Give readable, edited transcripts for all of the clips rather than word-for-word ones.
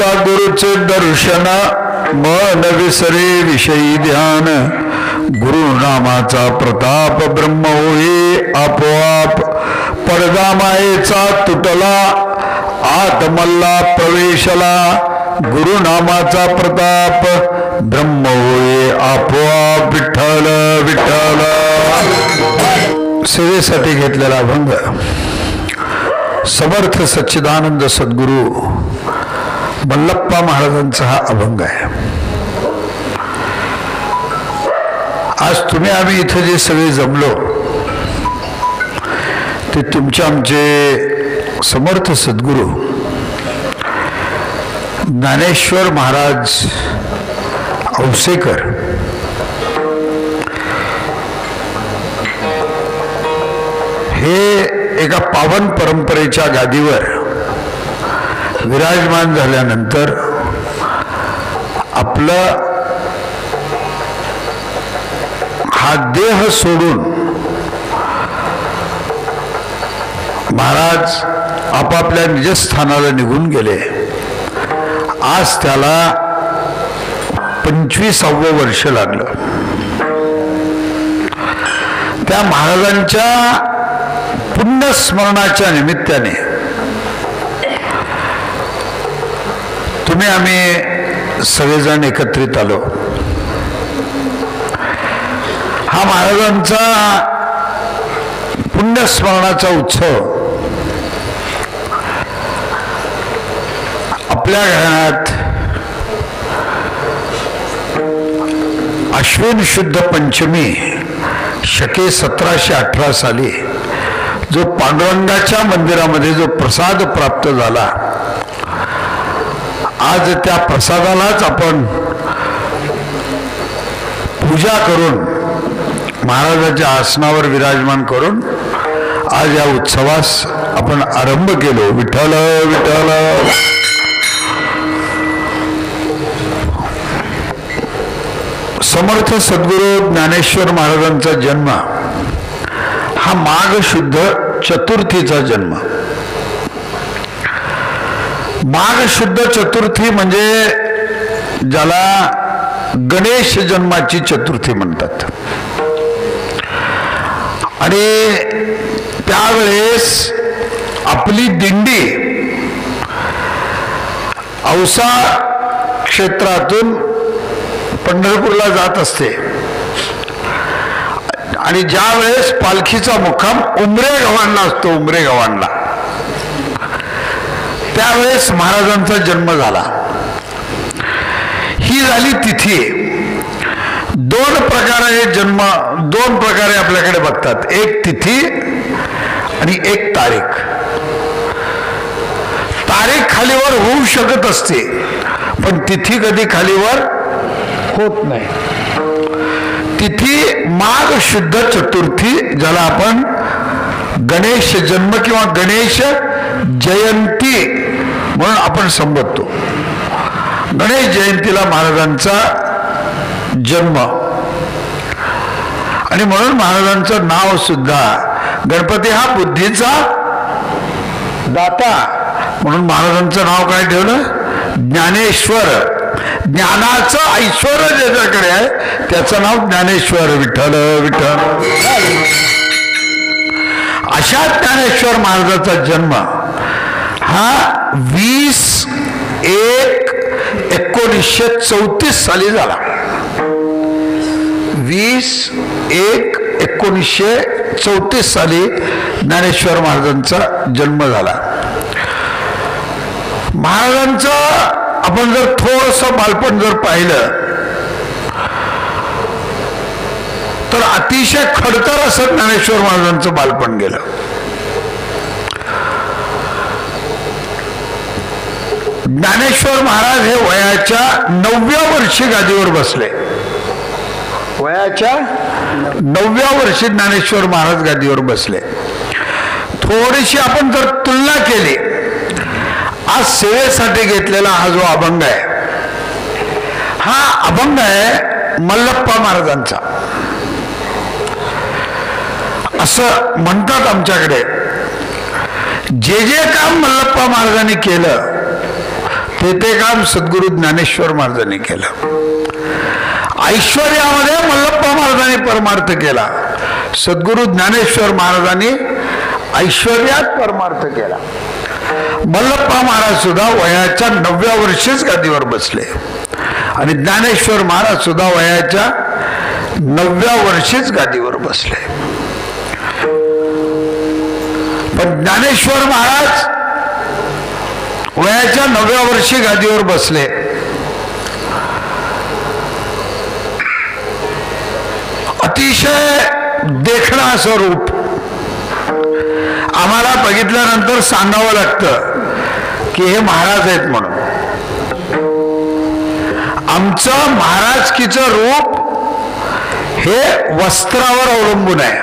घेता गुरुचे दर्शन मन विसरे विषयी ध्यान गुरुनामाचा प्रताप ब्रह्म होई आपोआप पडदा मायेचा तुटला आत्मल्ला प्रवेशला गुरुनामाचा प्रताप ब्रह्म होई आपोआप विठ्ठल विठ्ठल सेवेसाठी घेतलेला अभंग समर्थ सच्चिदानंद सद्गुरु मल्लप्पा महाराजांचा हा अभंग आहे। आज तुम्ही आम्ही इथे जे सगळे जमलो ते तुमचे आमचे समर्थ सद्गुरु ज्ञानेश्वर महाराज औसेकर हे एका पावन परंपरेच्या गादीवर विराजमान झाल्यानंतर आपलं हा देह सोडून महाराज आपापल्या निजस्थानाला निघून गेले। आज त्याला 25वे वर्ष लागलं। त्या महाराजांच्या पुण्यस्मरणाच्या निमित्ताने तुम्ही आम्ही सगळेजण एकत्रित आलो। हा महाराजांचा पुण्यस्मरणाचा उत्सव आपल्या घरात अश्विन शुद्ध पंचमी शके 1718 साली जो पांडुरंगाच्या मंदिरामध्ये जो प्रसाद प्राप्त झाला, आज त्या प्रसादालाच आपण पूजा करून महाराजांच्या आसनावर विराजमान करून आज या उत्सवास आपण आरंभ केलो। विठ्ठल विठ्ठल। समर्थ सद्गुरु ज्ञानेश्वर महाराजांचा जन्म हा माघ शुद्ध चतुर्थीचा जन्म। माघ शुद्ध चतुर्थी म्हणजे ज्याला गणेश जन्माची चतुर्थी म्हणतात। आणि त्यावेळेस आपली दिंडी औसा क्षेत्रातून पंढरपूरला जात असते आणि ज्या वेळेस पालखीचा मुक्काम उमरे गावांना असतो, उमरे गावांना, त्यावेळेस महाराजांचा जन्म झाला। ही झाली तिथी। दोन प्रकारे जन्म, दोन प्रकारे आपल्याकडे बघतात, एक तिथी आणि एक तारीख। तारीख खालीवर होऊ शकत असते पण तिथी कधी खालीवर होत नाही। तिथी माघ शुद्ध चतुर्थी, ज्याला आपण गणेश जन्म किंवा गणेश जयंती म्हणून आपण संबोधतो। गणेश जयंतीला महाराजांचा जन्म आणि म्हणून महाराजांचं नाव सुद्धा गणपती हा बुद्धीचा दाता म्हणून महाराजांचं नाव काय ठेवलं? ज्ञानेश्वर। ज्ञानाचं ऐश्वर ज्याच्याकडे आहे त्याचं नाव ज्ञानेश्वर। विठ्ठल विठ्ठल। अशा ज्ञानेश्वर महाराजांचा जन्म हा 20/1/1934 साली झाला। 20/1/1934 साली ज्ञानेश्वर महाराजांचा जन्म झाला। महाराजांचं आपण जर थोडंसं बालपण जर पाहिलं तर अतिशय खडतर असं ज्ञानेश्वर महाराजांचं बालपण गेलं। ज्ञानेश्वर महाराज हे वयाच्या 9व्या वर्षी गादीवर बसले। वयाच्या 9व्या वर्षी ज्ञानेश्वर महाराज गादीवर बसले। थोडीशी आपण जर तुलना केली, आज सेवेसाठी घेतलेला हा जो अभंग आहे, हा अभंग आहे मल्लप्पा महाराजांचा। असं म्हणतात आमच्याकडे, जे जे काम मल्लप्पा महाराजांनी केलं ते काम सद्गुरु ज्ञानेश्वर महाराजांनी केलं. ऐश्वर्यामध्ये मल्लप्पा महाराजांनी परमार्थ केला. सद्गुरु ज्ञानेश्वर महाराजांनी ऐश्वर्यात परमार्थ केला. मल्लप्पा महाराज सुद्धा वयाच्या 9व्या वर्षीच गादीवर बसले आणि ज्ञानेश्वर महाराज सुद्धा वयाच्या 9व्या वर्षीच गादीवर बसले. पण ज्ञानेश्वर महाराज वयाच्या 9व्या वर्षी गादीवर बसले. अतिशय देखणं असं रूप. आम्हाला बघितल्यानंतर सांगावं लागतं की हे महाराज आहेत म्हणून. आमचं महाराजकीचं रूप हे वस्त्रावर अवलंबून आहे.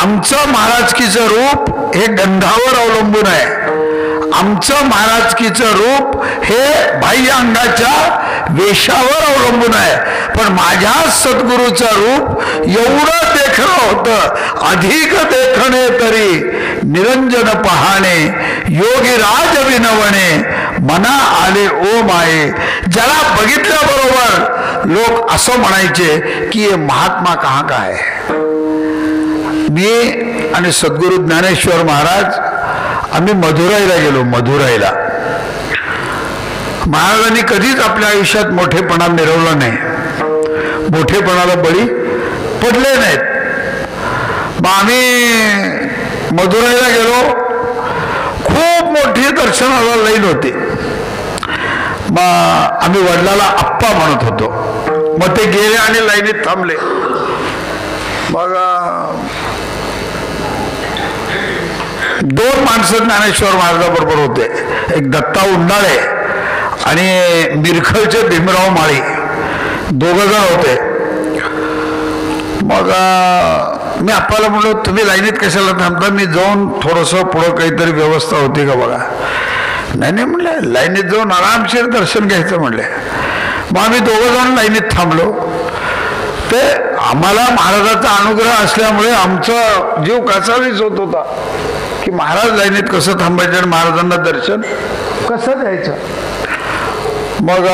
आमचं महाराजकीचं रूप हे गंधावर अवलंबून आहे. आमचं महाराजकीचं रूप हे बाह्य अंगाच्या वेशावर अवलंबून आहे. पण माझ्या सद्गुरूचं रूप एवढं देखणं होतं, अधिक देखणे तरी निरंजन पहाणे, योगी राज विनवणे, मना आले ओ माये. ज्याला बघितल्याबरोबर लोक असं म्हणायचे की हे महात्मा कहा का आहे. मी आणि सद्गुरु ज्ञानेश्वर महाराज आम्ही मधुराईला गेलो. मधुराईला महाराजांनी कधीच आपल्या आयुष्यात मोठेपणा मिरवला नाही, मोठेपणाला बळी पडले नाहीत. मग आम्ही मधुराईला गेलो. खूप मोठी दर्शनाला लाईन होती. मग आम्ही वडिलाला आप्पा म्हणत होतो. मग ते गेले आणि लाईनीत थांबले. मग 2 माणसं ज्ञानेश्वर महाराजाबरोबर होते. एक दत्ता उंडाळे आणि मिरखलचे भीमराव माळी, 2 जण होते. मग मी आप्पाला म्हणलो तुम्ही लाईनीत कशाला थांबता, मी जाऊन थोडंसं पुढं काहीतरी व्यवस्था होती का बघा. नाही म्हणले लाईनीत जाऊन आरामशीर दर्शन घ्यायचं म्हणले. मग आम्ही 2 जण लाईनीत थांबलो. ते आम्हाला महाराजाचा अनुग्रह असल्यामुळे आमचा जीव कसावीच होत होता की महाराज लाईनीत कसं थांबायचं आणि महाराजांना दर्शन कसं द्यायचं. मग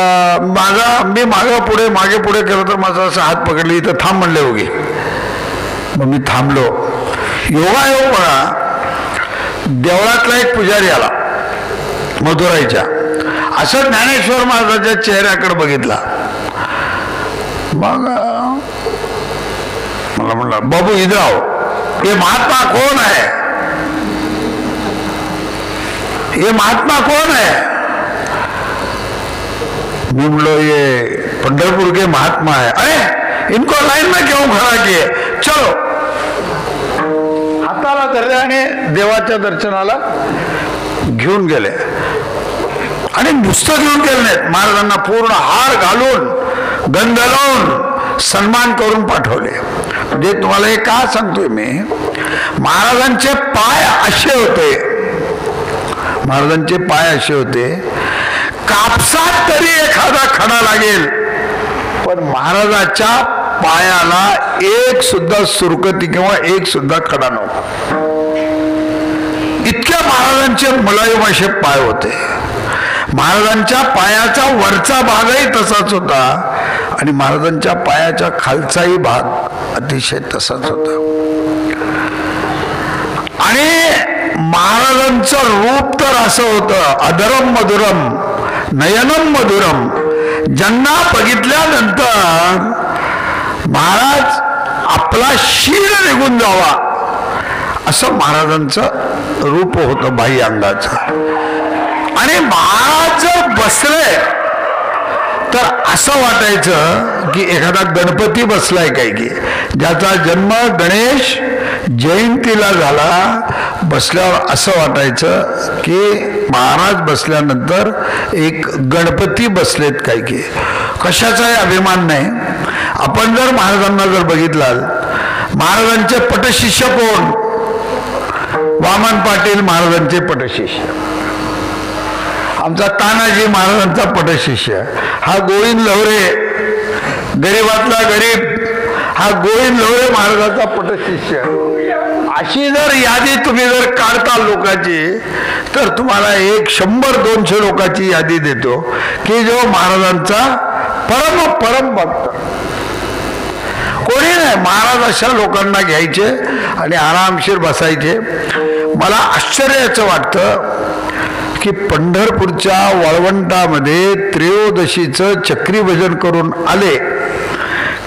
मी मागे पुढे केलं तर माझा असं हात पकडले, इथं थांब म्हणले उगे. मग मी थांबलो. योगायोग बघा, देवळातला एक पुजारी आला मधुराईच्या. असं ज्ञानेश्वर महाराजाच्या चेहऱ्याकडे बघितला. मग मला म्हणला बाबू इधर आओ, ये महात्मा कौन है, ये महात्मा कौन है. मैं बोलो ये पंढरपुर के महात्मा है. अरे इनको लाइन में क्यों खड़ा किए, चलो. हाताला धरले आणि देवाच्या दर्शनाला घेऊन गेले. आणि नुसतं घेऊन गेले नाहीत, महाराजांना पूर्ण हार घालून गंध लावून सन्मान करून पाठवले. म्हणजे तुम्हाला हे का सांगतोय मी, महाराजांचे पाय असे होते, महाराजांचे पाय असे होते, कापसात तरी एखादा खडा लागेल पण महाराजाच्या पायाला एक सुद्धा सुरकती किंवा एक सुद्धा खडा नव्हता. इतक्या महाराजांचे मुलायम असे पाय होते. महाराजांच्या पायाचा वरचा भागही तसाच होता आणि महाराजांच्या पायाच्या खालचाही भाग अतिशय तसाच होता. आणि महाराजांचं रूप तर असं होतं, अधरम मधुरम नयनम मधुरम. ज्यांना बघितल्यानंतर महाराज आपला शीर निघून जावा असं महाराजांचं रूप होतं बाह्य अंगाचं. आणि महाराज जर बसले तर असं वाटायचं की एखादा गणपती बसलाय काय की, ज्याचा जन्म गणेश जयंतीला झाला. बसल्यावर असं वाटायचं की महाराज बसल्यानंतर एक गणपती बसलेत काय की. कशाचाही अभिमान नाही. आपण जर महाराजांना जर बघितलाल, महाराजांचे पटशिष्य कोण, वामन पाटील महाराजांचे पटशिष्य, आमचा तानाजी महाराजांचा पटशिष्य, हा गोविंद लवरे गरीबातला गरीब, हा गोविंद लवरे महाराजांचा पटशिष्य. अशी जर यादी तुम्ही जर काढता लोकांची तर तुम्हाला 100-200 लोकांची यादी देतो की जो महाराजांचा परम भक्त. कोणी नाही, महाराज अशा लोकांना घ्यायचे आणि आरामशीर बसायचे. मला आश्चर्याचं वाटतं की पंढरपूरच्या वाळवंटामध्ये त्रयोदशीचं चक्री भजन करून आले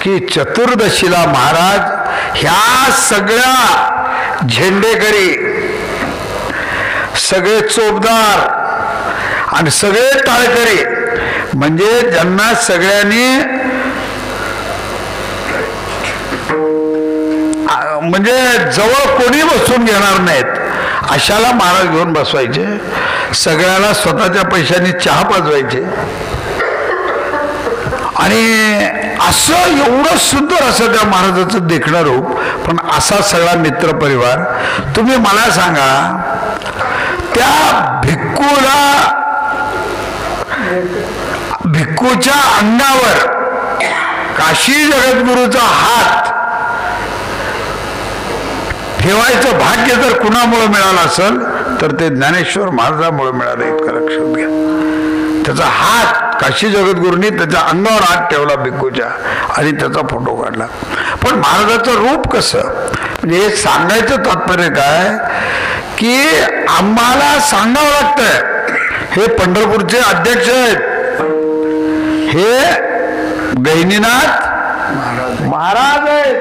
की चतुर्दशीला महाराज ह्या सगळ्या झेंडेकरी, सगळे चोपदार आणि सगळे टाळकरी, म्हणजे ज्यांना सगळ्यांनी म्हणजे जवळ कोणी बसून घेणार नाहीत अशाला महाराज घेऊन बसवायचे. सगळ्याला स्वतःच्या पैशांनी चहा पाजवायचे. आणि असं एवढं सुंदर असं त्या महाराजाचं देखणं रूप. पण असा सगळा मित्रपरिवार. तुम्ही मला सांगा, त्या भिक्खूच्या अंगावर काशी जगद्गुरूचा हात ठेवायचं भाग्य जर कुणामुळे मिळालं असेल तर ते ज्ञानेश्वर महाराजांमुळे मिळालं. इतकं लक्षात घ्या. त्याचा हात काशी जगद्गुरूंनी त्याच्या अंगावर हात ठेवला भिक्खूच्या आणि त्याचा फोटो काढला. पण महाराजाचं रूप कसं, म्हणजे हे सांगायचं तात्पर्य काय की आम्हाला सांगावं लागतंय. हे पंढरपूरचे अध्यक्ष आहेत, हे गहिनीनाथ महाराज आहेत,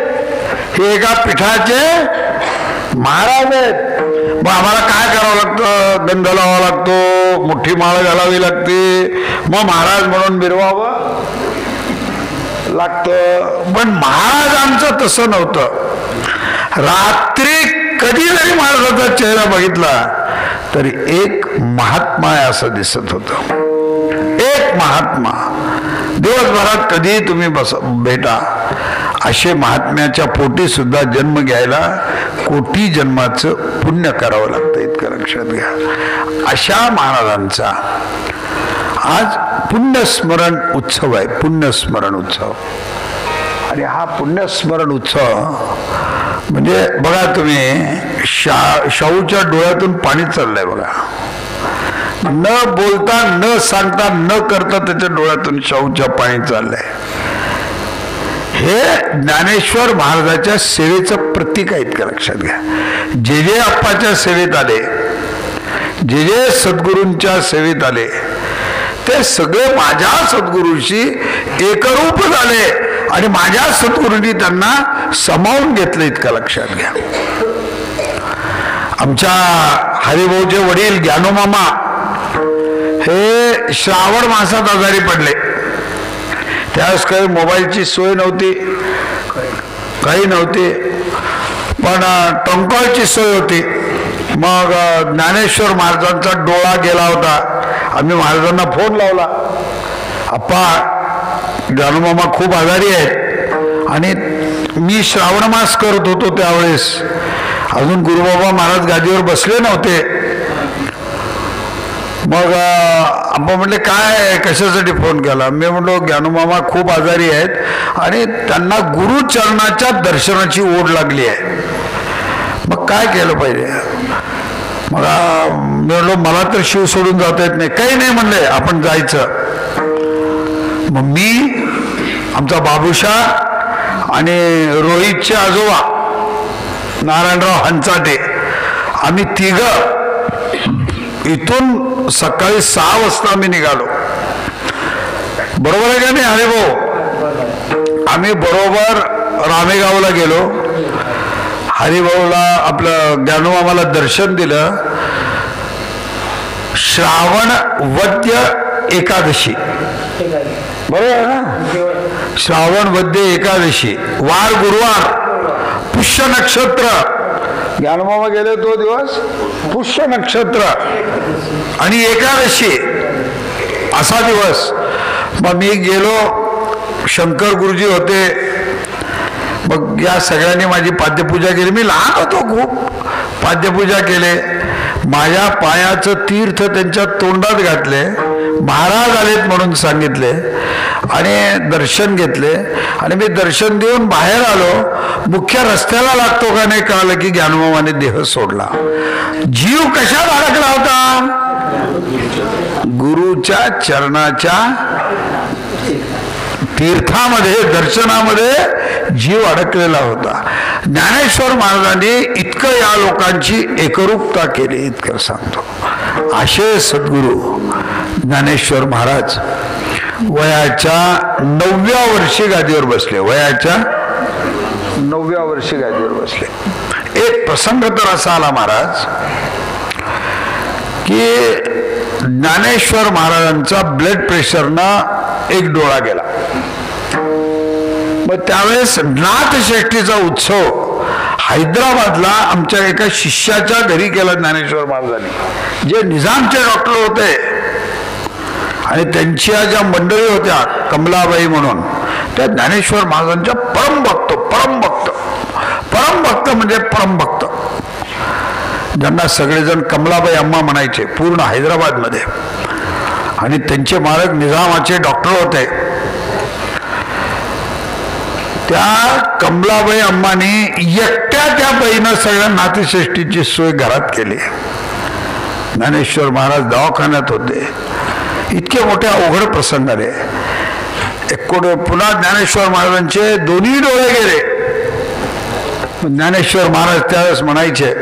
हे एका पीठाचे महाराज आहेत. मग आम्हाला काय करावं लागतं, गंध लावावा लागतो, मुठ्ठी माळ घालावी लागते, मग महाराज म्हणून मिरवावं लागतं. पण महाराजांचं तसं नव्हतं. रात्री कधी जरी महाराजांचा चेहरा बघितला तरी एक महात्मा आहे असं दिसत होतं. एक महात्मा. दिवसभरात कधी तुम्ही भेटा, असे महात्म्याच्या पोटी सुद्धा जन्म घ्यायला कोटी जन्माचं पुण्य करावं लागतं. इतकं लक्षात घ्या. अशा महाराजांचा आज पुण्यस्मरण उत्सव आहे. पुण्यस्मरण उत्सव. आणि हा पुण्यस्मरण उत्सव म्हणजे बघा तुम्ही, शाहूच्या डोळ्यातून पाणी चाललंय बघा. न बोलता, न सांगता, न करता त्याच्या डोळ्यातून शाहूच्या पाणी चाललंय. हे ज्ञानेश्वर महाराजाच्या सेवेचं प्रतीक आहे. इतकं लक्षात घ्या. जे जे आप्पाच्या सेवेत आले, जे जे सद्गुरूंच्या सेवेत आले, ते सगळे माझ्या सद्गुरूंशी एकरूप झाले आणि माझ्या सद्गुरूंनी त्यांना सामावून घेतलं. इतकं लक्षात घ्या. आमच्या हरिभाऊचे वडील ज्ञानोमामा हे श्रावण मासात आजारी पडले. त्यावेळेस काही मोबाईलची सोय नव्हती, काही नव्हती, पण टंकॉलची सोय होती. मग ज्ञानेश्वर महाराजांचा डोळा गेला होता. आम्ही महाराजांना फोन लावला, आप्पा ज्ञानोमामा खूप आजारी आहेत. आणि मी श्रावण मास करत होतो त्यावेळेस, अजून गुरुबाबा महाराज गादीवर बसले नव्हते. मग आप्पा म्हटले काय, कशासाठी फोन केला. मी म्हटलो ज्ञानोमामा खूप आजारी आहेत आणि त्यांना गुरुचरणाच्या दर्शनाची ओढ लागली आहे. मग काय केलं पाहिजे. मग मी म्हटलो मला तर शिव सोडून जाता येत नाही. काही नाही म्हणले, आपण जायचं. मग मी, आमचा बाबूशा आणि रोहितचे आजोबा नारायणराव हंचाटे, आम्ही तिघं इथून सकाळी 6 वाजता आम्ही निघालो. बरोबर आहे का नाही हरिभाऊ. आम्ही बरोबर रामेगावला गेलो. हरिभाऊला आपलं ज्ञानोमामाला दर्शन दिलं. श्रावण वद्य एकादशी, बरोबर आहे ना. श्रावण वद्य एकादशी, वार गुरुवार, पुष्य नक्षत्र. ज्ञानोमामा गेले तो दिवस पुष्य नक्षत्र आणि एकादशी असा दिवस. मग मी गेलो, शंकर गुरुजी होते. मग या सगळ्यांनी माझी पाद्यपूजा केली. मी लहान होतो खूप. पाद्यपूजा केले. माझ्या पायाचं तीर्थ त्यांच्या तोंडात घातले, महाराज आलेत म्हणून सांगितले आणि दर्शन घेतले. आणि मी दर्शन देऊन बाहेर आलो, मुख्य रस्त्याला लागतो का नाही कळालं की ज्ञानोबाने देह सोडला. जीव कशात अडकला होता? गुरुच्या चरणाच्या तीर्थामध्ये, दर्शनामध्ये जीव अडकलेला होता. ज्ञानेश्वर महाराजांनी इतकं या लोकांची एकरूपता केली, इतकं सांगतो. असे सद्गुरू ज्ञानेश्वर महाराज वयाच्या 9व्या वर्षी गादीवर बसले. वयाच्या 9व्या वर्षी गादीवर बसले. एक प्रसंग तर असा आला महाराज की ज्ञानेश्वर महाराजांचा ब्लड प्रेशरनं एक डोळा गेला. मग त्यावेळेस नाथषष्ठीचा उत्सव हैदराबादला आमच्या एका शिष्याच्या घरी केला ज्ञानेश्वर महाराजांनी, जे निजामचे डॉक्टर होते. आणि त्यांच्या ज्या मंडळी होत्या कमलाबाई म्हणून, त्या ज्ञानेश्वर महाराजांच्या परमभक्त परमभक्त परमभक्त म्हणजे परमभक्त, ज्यांना सगळेजण कमलाबाई अम्मा म्हणायचे पूर्ण हैदराबादमध्ये. आणि त्यांचे मालक निजामाचे डॉक्टर होते. त्या कमलाबाई अम्मानी एकट्या त्या बाईनं सगळ्या नाथषष्ठीची सोय घरात केली. ज्ञानेश्वर महाराज दवाखान्यात होते. इतके मोठे अवघड प्रसंग आले. पुन्हा ज्ञानेश्वर महाराजांचे दोन्ही डोळे गेले. ज्ञानेश्वर महाराज त्यावेळेस म्हणायचे,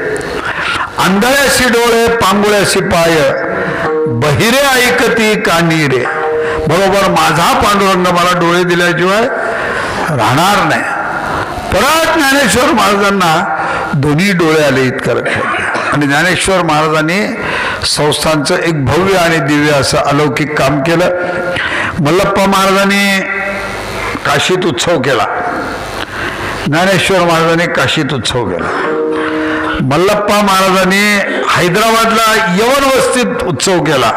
आंधळ्याशी डोळे पांगुळ्याशी पाय, बहिरे ऐकती कानी रे. बरोबर माझा पांडुरंग मला डोळे दिल्याशिवाय राहणार नाही. परत ज्ञानेश्वर महाराजांना दोन्ही डोळे आले, इतकं लक्षात घ्या. आणि ज्ञानेश्वर महाराजांनी संस्थांचं एक भव्य आणि दिव्य असं अलौकिक काम केलं. मल्लप्पा महाराजांनी काशीत उत्सव केला. ज्ञानेश्वर महाराजांनी काशीत उत्सव केला. मल्लप्पा महाराजांनी हैदराबादला यवन वस्तीत उत्सव केला.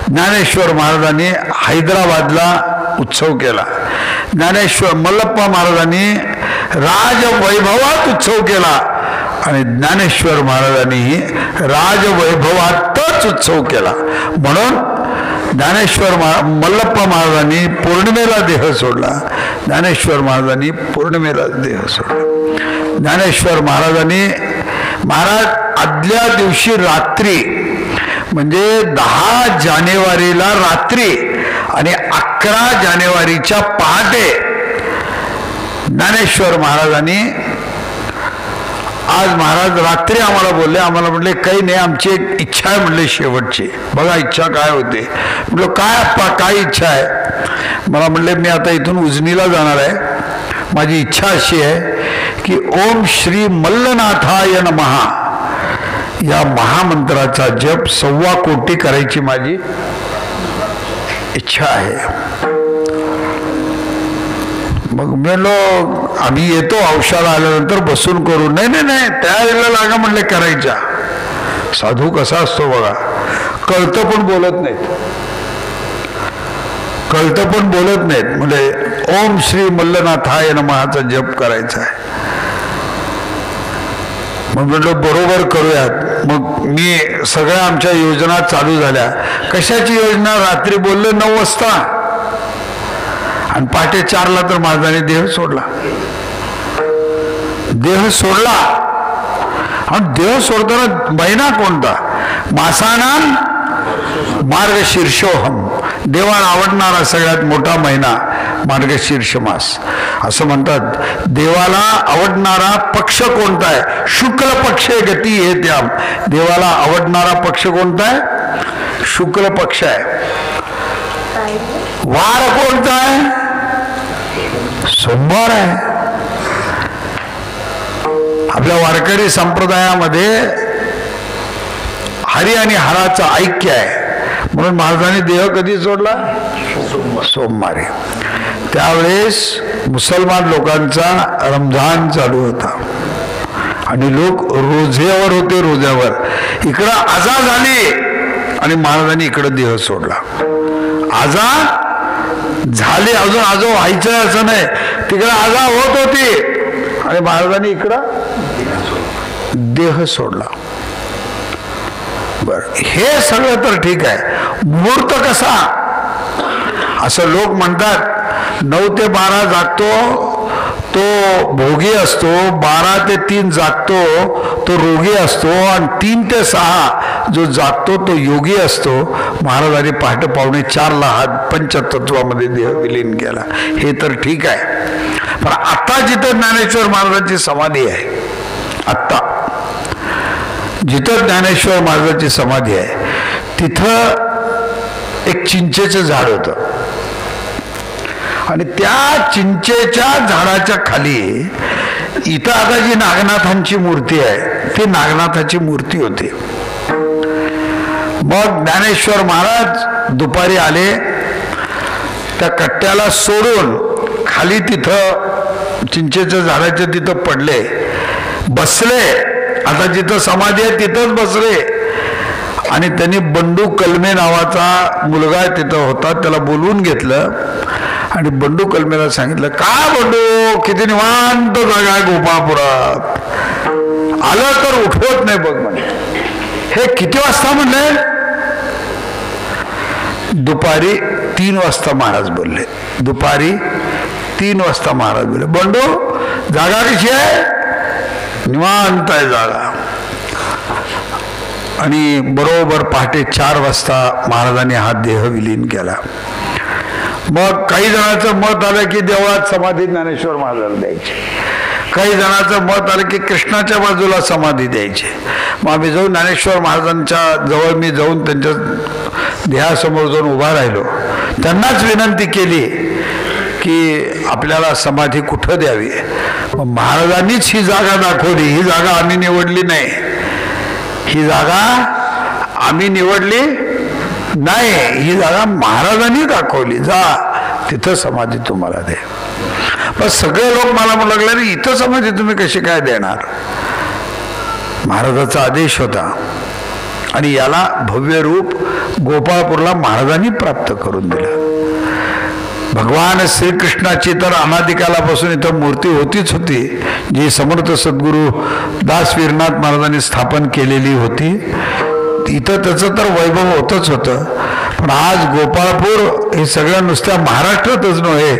ज्ञानेश्वर महाराजांनी हैदराबादला उत्सव केला. मल्लप्पा महाराजांनी राजवैभवात उत्सव केला आणि ज्ञानेश्वर महाराजांनी राजवैभवातच उत्सव केला. म्हणून मल्लप्पा महाराजांनी पौर्णिमेला देह सोडला. ज्ञानेश्वर महाराजांनी पौर्णिमेला देह सोडला. ज्ञानेश्वर महाराजांनी आदल्या दिवशी रात्री म्हणजे 10 जानेवारीला रात्री आणि 11 जानेवारीच्या पहाटे ज्ञानेश्वर महाराजांनी, आज महाराज रात्री आम्हाला बोलले, आम्हाला म्हटले काही नाही, आमची एक इच्छा आहे म्हणले शेवटची. बघा इच्छा काय होते. म्हटलं काय अप्पा काय इच्छा आहे? मला म्हणले मी आता इथून उजनीला जाणार आहे. माझी इच्छा अशी आहे की ओम श्री मल्लनाथाय नमः या महामंत्राचा जप 1.25 कोटी करायची माझी इच्छा आहे. मग म्हणलो आम्ही येतो, औषध आल्यानंतर बसून करू. नाही नाही नाही तयारीला लागा म्हणले करायच्या. साधू कसा असतो बघा, कळतं पण बोलत नाहीत, कळतं पण बोलत नाहीत. म्हणजे ओम श्री मल्लनाथाय नमःचा जप करायचा आहे. मग म्हटलं बरोबर करूयात. मग मी सगळ्या आमच्या योजना चालू झाल्या. कशाची योजना? रात्री बोलले 9 वाजता आणि पहाटे 4ला तर महाराजांनी देह सोडला. देह सोडला आणि देह सोडताना महिना कोणता? मासानाम मार्गशीर्षोहम, देवाला आवडणारा सगळ्यात मोठा महिना मार्गशीर्ष मास असं म्हणतात. देवाला आवडणारा पक्ष कोणता आहे? शुक्ल पक्षे गती हे त्याम. देवाला आवडणारा पक्ष कोणता आहे? शुक्ल पक्ष आहे. वार कोणता आहे? सोमवार आहे. आपल्या वारकरी संप्रदायामध्ये हरी आणि हराचं ऐक्य आहे. म्हणून महाराजांनी देह कधी सोडला? सोमवारी. त्यावेळेस मुसलमान लोकांचा रमजान चालू होता आणि लोक रोजेवर होते. रोज्यावर इकडं आजा झाली आणि महाराजांनी इकडं देह सोडला. आजा झाले, अजून आजो व्हायचं असं नाही, तिकडं आजा होत होती आणि महाराजांनी इकडं देह सोडला. बर, हे सगळं तर ठीक आहे, मुहूर्त कसा? असं लोक म्हणतात 9 ते 12 जागतो तो भोगी असतो, 12 ते 3 जागतो तो रोगी असतो, आणि 3 ते 6 जो जागतो तो योगी असतो. महाराजांनी पहाटे 3:45ला हा पंचतत्वामध्ये देह विलीन केला. हे तर ठीक आहे, पण आता जिथं ज्ञानेश्वर महाराजांची समाधी आहे, आत्ता जिथं ज्ञानेश्वर महाराजांची समाधी आहे तिथं एक चिंचेचं झाड होतं, आणि त्या चिंचेच्या झाडाच्या खाली इथं आता जी नागनाथांची मूर्ती आहे ती नागनाथाची मूर्ती होती. मग ज्ञानेश्वर महाराज दुपारी आले, त्या कट्ट्याला सोडून खाली तिथं चिंचेच्या झाडाच्या तिथं पडले, बसले. आता जिथं समाधी आहे तिथंच बसले, आणि त्यांनी बंडू कलमे नावाचा मुलगा तिथं होता, त्याला बोलवून घेतलं आणि बंडू कलमेला सांगितलं, का बंडू, किती निवांत जागा आहे गोपाळपुरात, आलं तर उठवत नाही बघ म्हणे. हे किती वाजता म्हणले? दुपारी 3 वाजता महाराज बोलले. दुपारी 3 वाजता महाराज बोलले, बंडू जागा कशी आहे? निवांत आहे जागा. आणि बरोबर पहाटे 4 वाजता महाराजांनी हा देह विलीन केला. मग काही जणांचं मत आलं की देवळात समाधी ज्ञानेश्वर महाराजांना द्यायची, काही जणांचं मत आलं की कृष्णाच्या बाजूला समाधी द्यायची. मग आम्ही जाऊन ज्ञानेश्वर महाराजांच्या जवळ मी जाऊन त्यांच्या देहासमोर जाऊन उभा राहिलो, त्यांनाच विनंती केली की आपल्याला समाधी कुठं द्यावी. मग महाराजांनीच ही जागा दाखवली. ही जागा आम्ही निवडली नाही, ही जागा आम्ही निवडली नाही, ही जागा महाराजांनी दाखवली. जा तिथं समाधी तुम्हाला दे. पण सगळे लोक मला म्हणू लागले, रे इथं समाधी तुम्ही कशी काय देणार? महाराजाचा आदेश होता, आणि याला भव्य रूप गोपाळपूरला महाराजांनी प्राप्त करून दिलं. भगवान श्रीकृष्णाची तर अनादिकालापासून इथं मूर्ती होतीच होती, जी समर्थ सद्गुरू दास वीरनाथ महाराजांनी स्थापन केलेली होती. इथं त्याचं तर वैभव होतच होतं. पण आज गोपाळपूर हे सगळ्या नुसत्या महाराष्ट्रातच नव्हे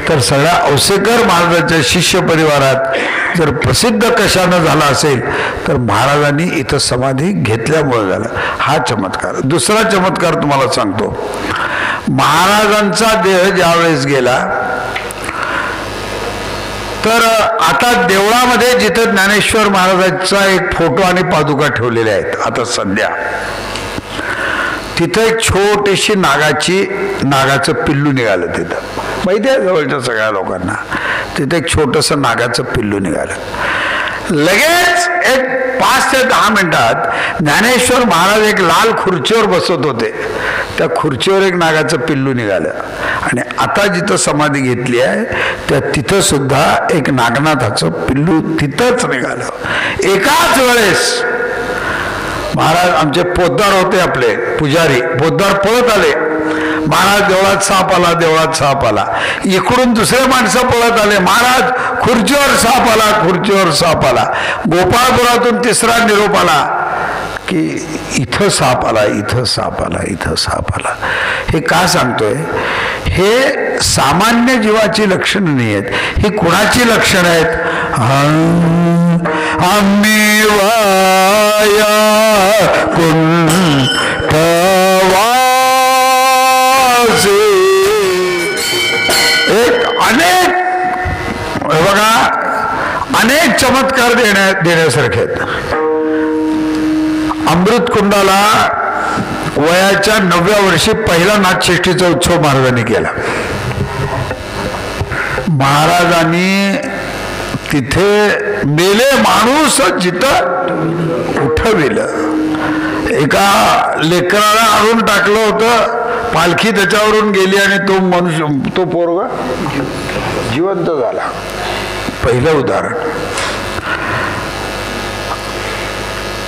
तर सगळ्या औसेकर महाराजांच्या शिष्य परिवारात जर प्रसिद्ध कशानं झाला असेल तर महाराजांनी इथं समाधी घेतल्यामुळे झाला. हा चमत्कार. दुसरा चमत्कार तुम्हाला सांगतो. महाराजांचा देह ज्यावेळेस गेला तर आता देवळामध्ये जिथं ज्ञानेश्वर महाराजांचा एक फोटो आणि पादुका ठेवलेल्या आहेत, आता सध्या तिथं एक छोटीशी नागाचं पिल्लू निघालं. तिथं माहिती आहे जवळच्या सगळ्या लोकांना, तिथं एक छोटंसं नागाचं पिल्लू निघालं. लगेच एक 5 ते 10 मिनिटात ज्ञानेश्वर महाराज एक लाल खुर्चीवर बसत होते, त्या खुर्चीवर एक नागाचं पिल्लू निघालं. आणि आता जिथं समाधी घेतली आहे त्या तिथं सुद्धा एक नागनाथाचं पिल्लू तिथंच निघालं. एकाच वेळेस महाराज आमचे पोद्दार होते, आपले पुजारी पोद्दार पळत आले. महाराज देवळात साप आला, देवळात साप आला. इकडून दुसरे माणसं पळत आले, महाराज खुर्चीवर साप आला, खुर्चीवर साप आला. गोपाळपुरातून तिसरा निरोप आला की इथं साप आला, इथं साप आला, इथं साप आला. हे का सांगतोय? हे सामान्य जीवाची लक्षणं नाही आहेत, ही कुणाची लक्षणं आहेत? आम्ही वाया कुंठवासे. एक अनेक बघा अनेक चमत्कार देण्यासारखे आहेत. अमृत कुंडाला वयाच्या 9व्या वर्षी पहिला नाथषष्ठीचा उत्सव महाराजांनी केला. महाराजांनी तिथे मेले माणूस जिथं उठविलं. एका लेकराला आणून टाकलं होतं, पालखी त्याच्यावरून गेली आणि तो मनुष्य, तो पोरगा जिवंत झाला. पहिलं उदाहरण.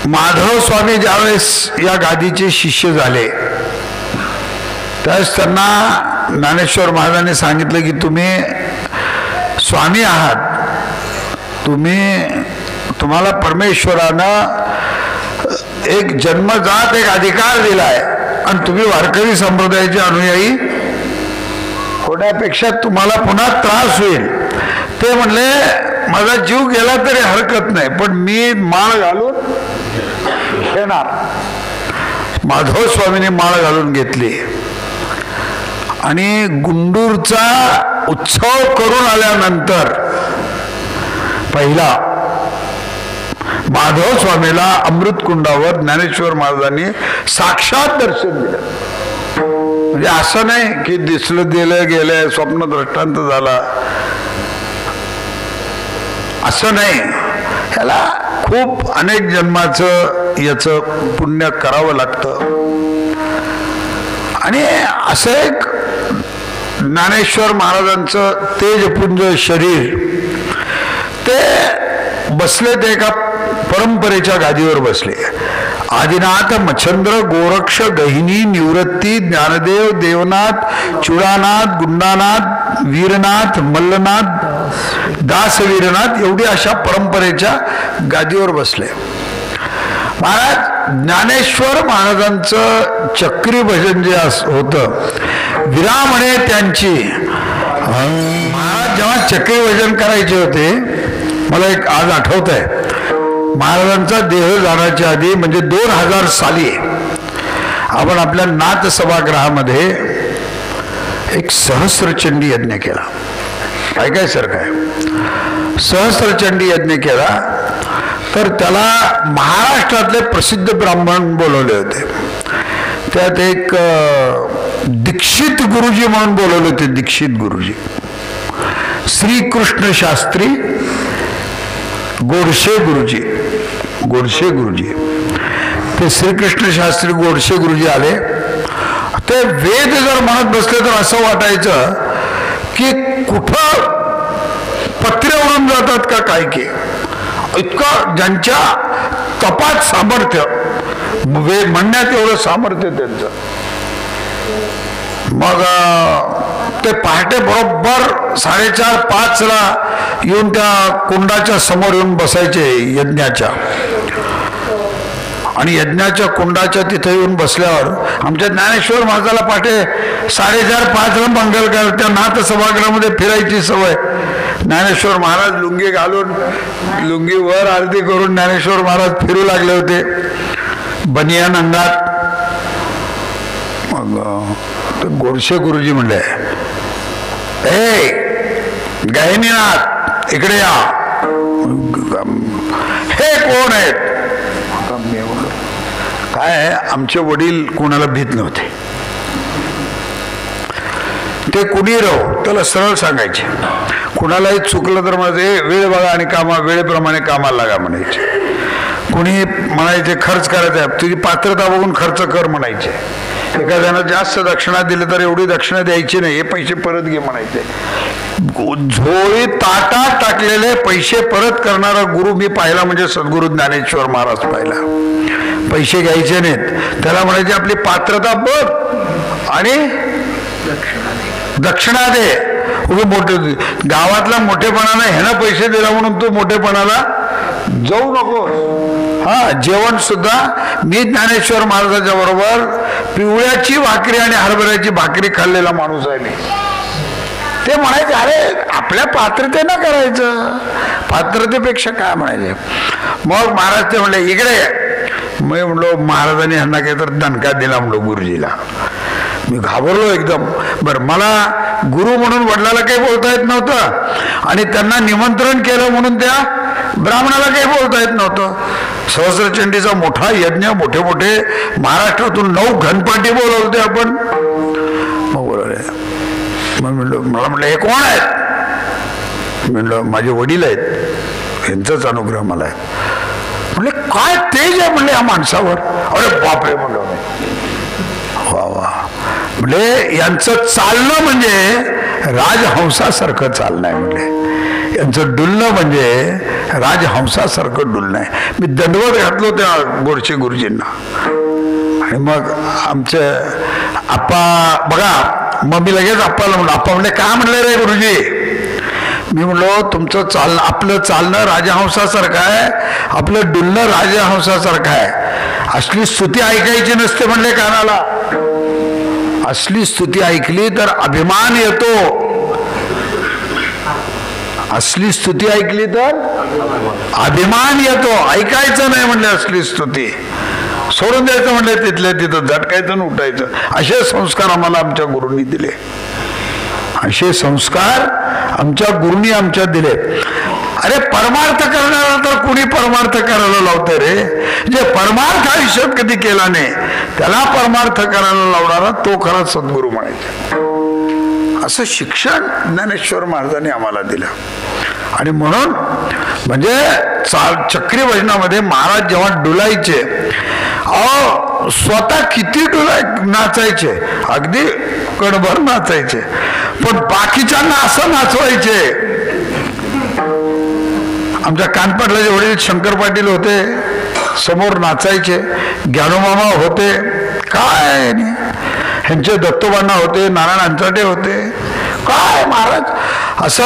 माधव स्वामी ज्यावेळेस या गादीचे शिष्य झाले त्यावेळेस त्यांना ज्ञानेश्वर महाराजांनी सांगितलं की तुम्ही स्वामी आहात, तुम्हाला परमेश्वरानं एक जन्मजात एक अधिकार दिलाय आणि तुम्ही वारकरी संप्रदायाचे अनुयायी होण्यापेक्षा तुम्हाला पुन्हा त्रास होईल. ते म्हणले माझा जीव गेला तरी हरकत नाही, पण मी माळ घालून घेणार. माधव स्वामींनी माळ घालून घेतली आणि गुंडूरचा उत्सव करून आल्यानंतर पहिला माधव स्वामीला अमृतकुंडावर ज्ञानेश्वर महाराजांनी साक्षात दर्शन दिलं. म्हणजे असं नाही की दिसलं दिलं गेलं स्वप्न दृष्टांत झाला, असं नाही. ह्याला खूप अनेक जन्माचं याचं पुण्य करावं लागतं. आणि असं एक ज्ञानेश्वर महाराजांचं तेजपुंज शरीर ते बसले, ते एका परंपरेच्या गादीवर बसले. आदिनाथ मच्छंद्र गोरक्ष गहिनी निवृत्ती ज्ञानदेव देवनाथ चुडानाथ गुंडानाथ वीरनाथ मल्लनाथ दासवीरनाथ एवढी अशा परंपरेच्या गादीवर बसले. महाराज ज्ञानेश्वर महाराजांचं चक्री भजन जे होतं, विरामणे त्यांची. महाराज जेव्हा चक्री भजन करायचे होते, मला एक आज आठवत आहे, महाराजांचा देह जाण्याच्या आधी म्हणजे 2000 साली आपण आपल्या नाथ सभागृहामध्ये एक सहस्रचंडी यज्ञ केला. काय सर काय सहस्रचंडी यज्ञ केला. तर त्याला महाराष्ट्रातले प्रसिद्ध ब्राह्मण बोलवले होते. त्यात एक दीक्षित गुरुजी म्हणून बोलवले होते. दीक्षित गुरुजी श्रीकृष्ण शास्त्री गोडसे गुरुजी. गोडसे गुरुजी ते श्रीकृष्ण शास्त्री गोडसे गुरुजी आले. ते वेद जर म्हणत बसले तर असं वाटायचं की कुठं पत्रे उडून जातात का काय की. इतकं ज्यांच्या तपात सामर्थ्य, म्हणण्यात एवढं सामर्थ्य त्यांचं. मग ते पहाटे बरोबर 4:30-5 येऊन त्या कुंडाच्या समोर येऊन बसायचे यज्ञाच्या. आणि यज्ञाच्या कुंडाच्या तिथे येऊन बसल्यावर आमच्या ज्ञानेश्वर महाराजाला पहाटे 4:30-5 मंगल त्या नाथ सभागृहामध्ये फिरायची सवय. ज्ञानेश्वर महाराज लुंगी घालून लुंगीवर आरती करून ज्ञानेश्वर महाराज फिरू लागले होते बनियान अंगात. मग गोडसे गुरुजी म्हणले, गहिनीनाथ इकडे या. हे कोण आहेत? काय आमचे वडील कोणाला भीत नव्हते. ते कुणी राहो त्याला सरळ सांगायचे. कुणालाही चुकलं तर माझे वेळ बघा आणि वेळेप्रमाणे कामाला लागा म्हणायचे. कुणी म्हणायचे खर्च करायचा, तुझी पात्रता बघून खर्च कर म्हणायचे. एखाद्यानं जास्त दक्षिणा दिली तर एवढी दक्षिणा द्यायची नाही, हे पैसे परत घे म्हणायचे. झोळी ताटात टाकलेले पैसे परत करणारा गुरु मी पाहिला म्हणजे सद्गुरु ज्ञानेश्वर महाराज पाहिला. पैसे घ्यायचे नाहीत, त्याला म्हणायचे आपली पात्रता बघ आणि दक्षिणा दे. मोठे गावातला मोठेपणाला ह्यानं पैसे दिला म्हणून तू मोठेपणाला जाऊ नको. हा जेवण सुद्धा मी ज्ञानेश्वर महाराजांच्या बरोबर पिवळ्याची भाकरी आणि हरभऱ्याची भाकरी खाल्लेला माणूस आहे मी. ते म्हणायचे अरे आपल्या पात्रतेनं करायचं, पात्रतेपेक्षा काय म्हणायचे. मग महाराज ते म्हणले इकडे. मी म्हणलो महाराजांनी ह्यांना काही तर दणका दिला म्हणलो गुरुजीला. मी घाबरलो एकदम. बरं मला गुरु म्हणून वडिलाला काही बोलता येत नव्हतं आणि त्यांना निमंत्रण केलं म्हणून त्या ब्राह्मणाला काही बोलता येत नव्हतं. सहस्रचंडीचा मोठा यज्ञ, मोठे मोठे महाराष्ट्रातून 9 घनपाटी बोलवते आपण. मग बोलवले. मग म्हणलं मला म्हटलं हे कोण आहेत? म्हणलं माझे वडील आहेत, यांचाच अनुग्रह मला आहे. म्हणले काय तेज आहे म्हणले या माणसावर. अरे बापरे म्हणलं. वा वा म्हणजे यांचं चालणं म्हणजे राजहंसासारखं चालणं आहे. म्हणजे यांचं डुलणं म्हणजे राजहंसासारखं डुलणं आहे. मी दंडवत घातलो त्या गोडसे गुरुजींना. आणि मग आमचे आप्पा बघा, मग मी लगेच आप्पाला म्हणलो, आप्पा म्हणले काय म्हणले रे गुरुजी? मी म्हणलो तुमचं चालणं, आपलं चालणं राजहंसासारखं आहे, आपलं डुलणं राजहंसासारखं आहे. असली स्तुती ऐकायची नसते म्हणले कानाला. असली स्तुती ऐकली तर अभिमान येतो. असली स्तुती ऐकली तर अभिमान येतो. ऐकायचं नाही म्हणले असली स्तुती, सोडून द्यायचं म्हणले तिथल्या तिथं, झटकायचं उठायचं. असे संस्कार आम्हाला आमच्या गुरूंनी दिले. असे संस्कार आमच्या गुरूंनी आमच्या दिले. अरे परमार्थ करणारा तर कुणी परमार्थ करायला लावते रे. जे परमार्थ आयुष्यात कधी केला नाही त्याला परमार्थ करायला लावणारा तो खरा सद्गुरू म्हणायचा. असं शिक्षण ज्ञानेश्वर महाराजांनी आम्हाला दिलं. आणि म्हणून म्हणजे चक्री भजनामध्ये महाराज जेव्हा डुलायचे, अहो स्वतः किती नाचायचे, अगदी कणभर नाचायचे, पण बाकीच्यांना असं नाचवायचे. आमच्या कानपाटलाचे वडील शंकर पाटील होते, समोर नाचायचे. ज्ञानोमामा होते, काय ह्यांचे दत्तोबांना होते, नारायण अंचाटे होते. काय महाराज असं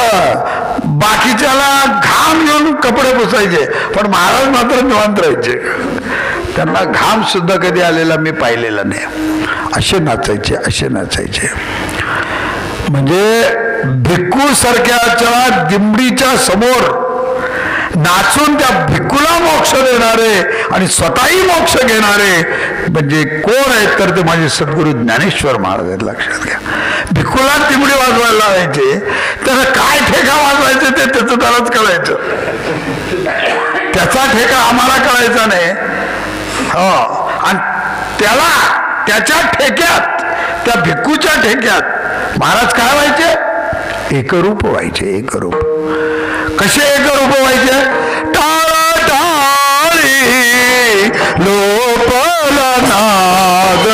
बाकीच्याला घाम घेऊन कपडे पुसायचे, पण महाराज मात्र निवांत राहायचे. त्यांना घाम सुद्धा कधी आलेला मी पाहिलेला नाही. असे नाचायचे, असे नाचायचे. म्हणजे भिक्खू सारख्याच्या दिमडीच्या समोर नाचून त्या भिक्खूला मोक्ष देणारे आणि स्वतःही मोक्ष घेणारे म्हणजे कोण आहेत तर ते माझे सद्गुरू ज्ञानेश्वर महाराज आहेत. लक्षात घ्या. भिक्खूला दिमडी वाजवायला लावायचे, त्याला काय ठेका वाजवायचे ते त्याचं त्यालाच कळायचं. त्याचा ठेका आम्हाला कळायचा नाही. हो, आणि त्याला त्याच्या ठेक्यात, त्या भिक्खूच्या ठेक्यात महाराज काय व्हायचे? एकरूप व्हायचे. एकरूप. कसे एकरूप व्हायचे? टाळा टाळी लोपला नाद.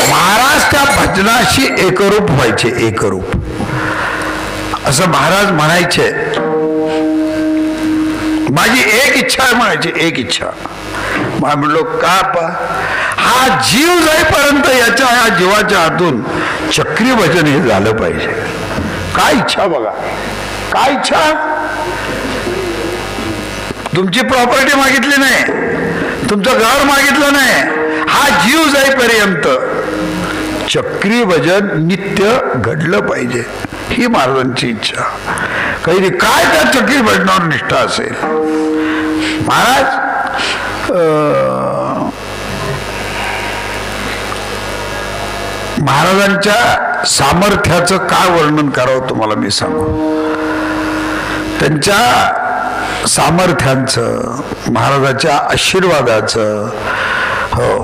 महाराज त्या भजनाशी एकरूप व्हायचे. एकरूप असं महाराज म्हणायचे. माझी एक इच्छा आहे म्हणायची, एक इच्छा. म्हणलो का पा, हा जीव जाईपर्यंत याच्या या जीवाच्या हातून चक्री भजन हे झालं पाहिजे. काय इच्छा बघा, काय इच्छा. तुमची प्रॉपर्टी मागितली नाही, तुमचं घर मागितलं नाही. हा जीव जाईपर्यंत चक्री भजन नित्य घडलं पाहिजे, ही महाराजांची इच्छा. काही काय त्या चक्री भजनावर निष्ठा असेल. महाराज महाराजांच्या सामर्थ्याचं काय वर्णन करावं तुम्हाला मी सांगू. त्यांच्या सामर्थ्यांचं, महाराजांच्या आशीर्वादाचं. हो,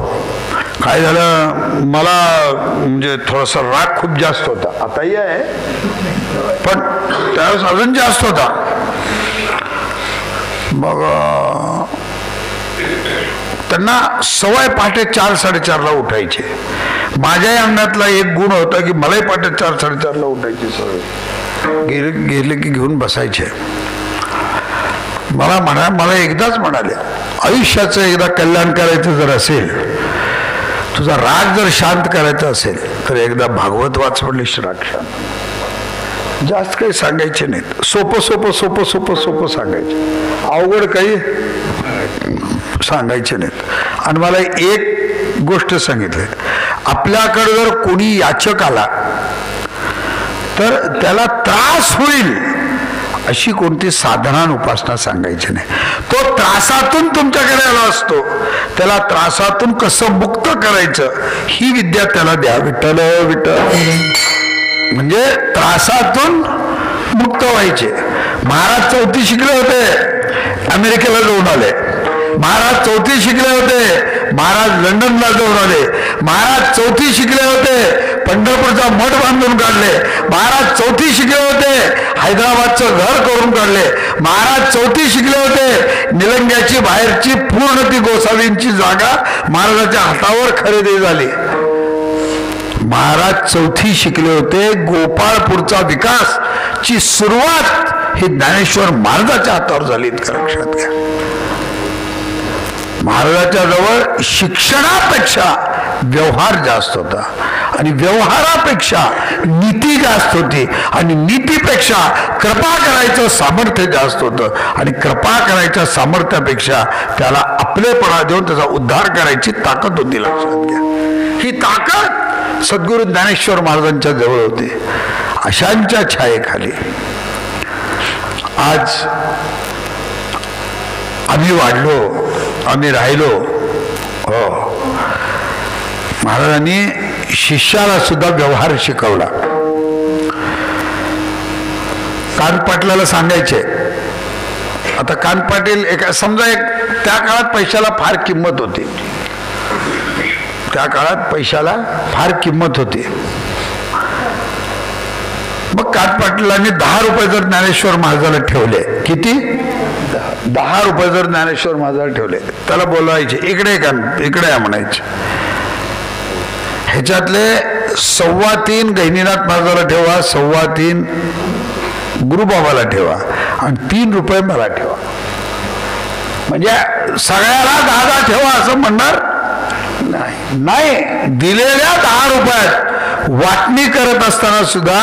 काय झालं, मला म्हणजे थोडासा राग खूप जास्त होता, आताही आहे पण त्यावेळेस अजून जास्त होता. मग त्यांना सवय पहाटे 4-4:30ला उठायचे. माझ्याही अंगातला एक गुण होता की मलाही पहाटे 4-4:30ला उठायची सवय. गेले की घेऊन बसायचे. मला एकदाच म्हणाले, आयुष्याचं एकदा कल्याण करायचं जर असेल, तुझा राग जर शांत करायचा असेल तर एकदा भागवत वाच म्हणले. राग शांत. जास्त काही सांगायचे नाहीत, सोपं सोपं सोपं सोपं सोपं सांगायचे, अवघड काही सांगायचे नाहीत. आणि मला एक गोष्ट सांगितली, आपल्याकडे जर कोणी याचक आला तर त्याला त्रास होईल अशी कोणती साधना उपासना सांगायची नाही. तो त्रासातून तुमच्याकडे आला असतो, त्याला त्रासातून कसं मुक्त करायचं ही विद्या त्याला द्या. विठ्ठल विठ्ठल म्हणजे त्रासातून मुक्त व्हायचे. महाराज 4थी शिकले होते, अमेरिकेला जाऊन आले. महाराज 4थी शिकले होते, महाराज लंडनला जाऊन आले. महाराज 4थी शिकले होते, पंढरपूरचा मठ बांधून काढले. महाराज 4थी शिकले होते, हैदराबादचं घर करून काढले. महाराज 4थी शिकले होते, निलंग्याची बाहेरची पूर्ण ती गोसावींची जागा महाराजाच्या हातावर खरेदी झाली. महाराज 4थी शिकले होते, गोपाळपूरचा विकास ची सुरुवात ही ज्ञानेश्वर महाराजाच्या हातावर झाली. लक्षात घ्या. महाराजाच्या जवळ शिक्षणापेक्षा व्यवहार जास्त होता आणि व्यवहारापेक्षा नीती जास्त होती आणि नीतीपेक्षा कृपा करायचं सामर्थ्य जास्त होतं आणि कृपा करायच्या सामर्थ्यापेक्षा त्याला आपलेपणा देऊन त्याचा उद्धार करायची ताकद होती. लक्षात घ्या, ही ताकद सद्गुरू ज्ञानेश्वर महाराजांच्या जवळ होती. अशांच्या छायेखाली आज आम्ही वाढलो, आम्ही राहिलो. हो, महाराजांनी शिष्याला सुद्धा व्यवहार शिकवला. कानपाटलाला सांगायचे, आता कानपाटील समजा त्या काळात पैशाला फार किंमत होती, त्या काळात पैशाला फार किंमत होती. मग कानपाटलांनी 10 रुपये जर ज्ञानेश्वर महाराजाला ठेवले, किती? 10 रुपये जर ज्ञानेश्वर महाराजाला ठेवले, त्याला बोलवायचे, इकडे इकडे म्हणायचे. ह्याच्यातले 3.25 गहिनीनाथ महाराजाला ठेवा, 3.25 गुरुबाबाला ठेवा आणि 3 रुपये मला ठेवा. म्हणजे सगळ्याला 10 ठेवा असं म्हणणार नाही. दिलेल्या 10 रुपयात वाटणी करत असताना सुद्धा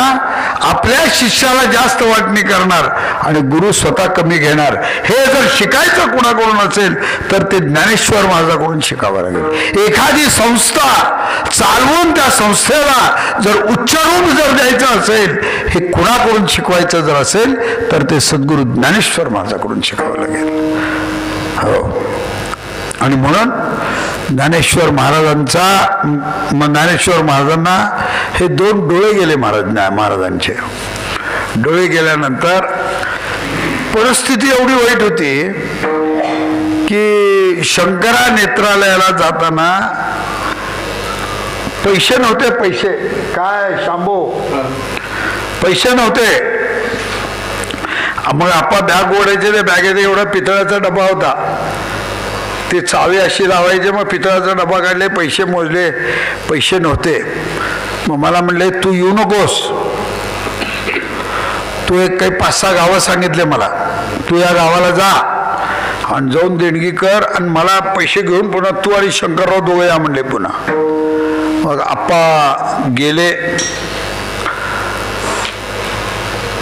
आपल्या शिष्याला जास्त वाटणी करणार आणि गुरु स्वतः कमी घेणार. हे जर शिकायचं कुणाकडून असेल तर ते ज्ञानेश्वर महाराजांकडून शिकावं लागेल. एखादी संस्था चालवून त्या संस्थेला जर उच्चारून जर द्यायचं असेल, हे कुणाकडून शिकवायचं जर असेल तर ते सद्गुरू ज्ञानेश्वर महाराजांकडून शिकावं लागेल. हो, आणि म्हणून ज्ञानेश्वर महाराजांना हे 2 डोळे गेले. महाराजांचे डोळे गेल्यानंतर परिस्थिती एवढी वाईट होती की शंकरा नेत्रालयाला जाताना पैसे नव्हते. पैसे काय शांबो, पैसे नव्हते. मग आपा बॅग ओढायचे, त्या बॅगेत एवढा पितळाचा डबा होता, ते चावी अशी लावायचे. मग पितळाचा डबा काढले, पैसे मोजले, पैसे नव्हते. मग मला म्हणले, तू येऊ नकोस, तू एक काही 5-6 गावं सांगितले मला, तू या गावाला जा आणि जाऊन देणगी कर आणि मला पैसे घेऊन पुन्हा तू आणि शंकरराव दोघे या म्हणले पुन्हा. मग आप्पा गेले.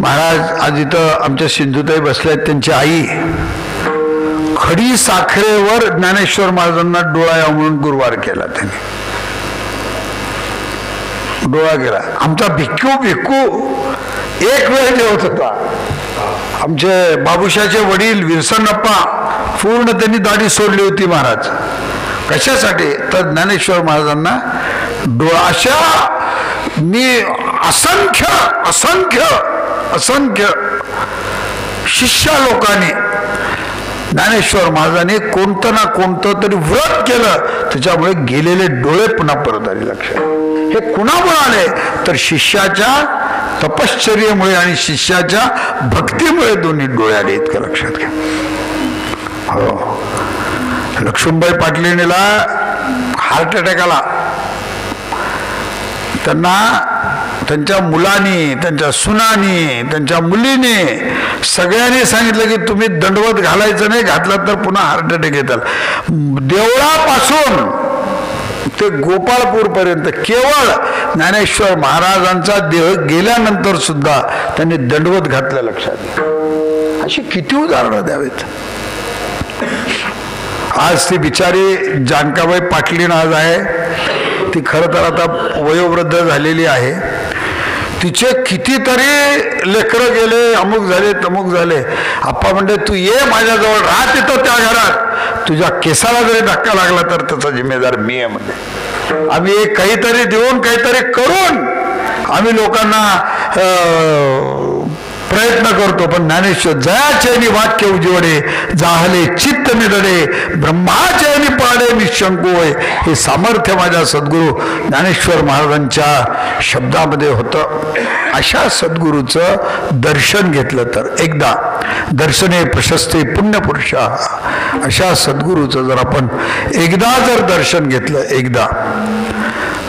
महाराज आज इथं आमच्या सिंधुताई बसल्यात, त्यांची आई खडी साखरेवर ज्ञानेश्वर महाराजांना डोळा यावं म्हणून गुरुवार केला. त्यांनी डोळा केला. आमचा भिक्खू एक वेळ जेवत होता. आमचे बाबूशाचे वडील विरसनप्पा पूर्ण त्यांनी दाढी सोडली होती. महाराज कशासाठी? तर ज्ञानेश्वर महाराजांना डोळा. अशा मी असंख्य असंख्य असंख्य शिष्य लोकांनी ज्ञानेश्वर महाराजांनी कोणतं ना कोणतं तरी व्रत केलं, त्याच्यामुळे गेलेले डोळे पुन्हा परत आले. लक्षात, हे कुणामुळे आले तर शिष्याच्या तपश्चर्येमुळे आणि शिष्याच्या भक्तीमुळे दोन्ही डोळे आले. इतकं लक्षात घ्या. हो, लक्ष्मीबाई पाटलीला हार्ट अटॅक आला. त्यांना त्यांच्या मुलांनी, त्यांच्या सुनानी, त्यांच्या मुलीने सगळ्यांनी सांगितलं की तुम्ही दंडवत घालायचं नाही, घातलं तर पुन्हा हार्ट अटॅक येतात. देवळापासून ते गोपाळपूर पर्यंत केवळ ज्ञानेश्वर महाराजांचा देह गेल्यानंतर सुद्धा त्यांनी दंडवत घातलं. लक्षात, अशी किती उदाहरणं द्यावेत. आज ती बिचारी जानकाबाई पाटलीन आज आहे, ती खरं तर आता वयोवृद्ध झालेली आहे. तिचे कितीतरी लेकरं गेले, अमुक झाले तमुक झाले. आप्पा म्हणते तू ये माझ्याजवळ, राह तिथं त्या घरात, तुझ्या केसाला जरी धक्का लागला तर त्याचा जिम्मेदार मी आहे. म्हणजे आम्ही काहीतरी देऊन काहीतरी करून आम्ही लोकांना प्रयत्न करतो. पण ज्ञानेश्वर जयाचैनी वाक्य उजवडे, जाहले चित्त निदडे, ब्रह्माचैनी पाडे निशंक होय. हे सामर्थ्य माझ्या सद्गुरू ज्ञानेश्वर महाराजांच्या शब्दामध्ये होतं. अशा सद्गुरूचं दर्शन घेतलं तर एकदा दर्शने प्रशस्ते पुण्यपुरुषा, अशा सद्गुरूचं जर आपण एकदा जर दर्शन घेतलं, एकदा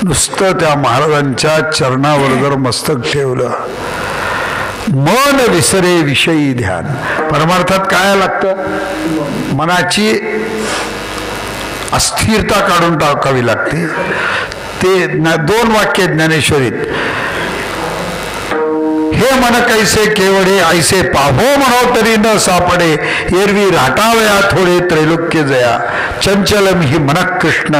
नुसतं त्या महाराजांच्या चरणावर जर मस्तक ठेवलं, मन विसरे विषयी ध्यान. परमार्थात काय लागतं? मनाची अस्थिरता काढून टाकावी लागते. ते 2 वाक्य ज्ञानेश्वरीत. हे मन कैसे केवढे ऐसे पाहो म्हणो तरी न सापडे एरवी राटावया थोडे त्रैलोक्य जया चंचलम ही मन कृष्ण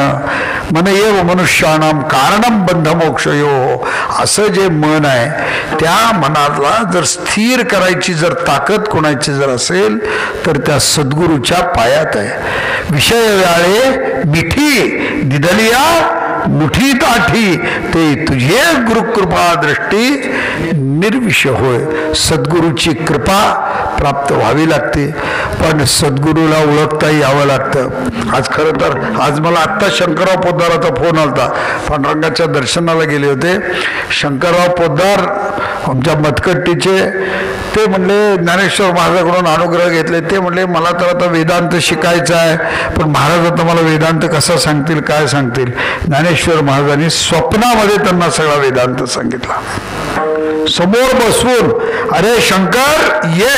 मन एव मनुष्याणाम कारणम बंध मोक्षयो. असं जे मन आहे त्या मनाला जर स्थिर करायची जर ताकद कोणाची जर असेल तर त्या सद्गुरूच्या पायात आहे. विषय व्याळे मिठी दिदलिया मुठी ताठी ते तुझे गुरुकृपा दृष्टी निर्विषय होय. सद्गुरूची कृपा प्राप्त व्हावी लागते पण सद्गुरूला ओळखता यावं लागतं. आज खरं तर आज मला आत्ता शंकरराव पोद्दाराचा फोन आलता. पांडुरंगाच्या दर्शनाला गेले होते. शंकरराव पोद्दार आमच्या मतकट्टीचे ते म्हणले ज्ञानेश्वर महाराजांकडून अनुग्रह घेतले. ते म्हणले मला तर आता वेदांत शिकायचा आहे पण महाराज आता मला वेदांत कसा सांगतील काय सांगतील. ज्ञानेश्वर महाराजांनी स्वप्नामध्ये त्यांना सगळा वेदांत सांगितला समोर बसवून. अरे शंकर ये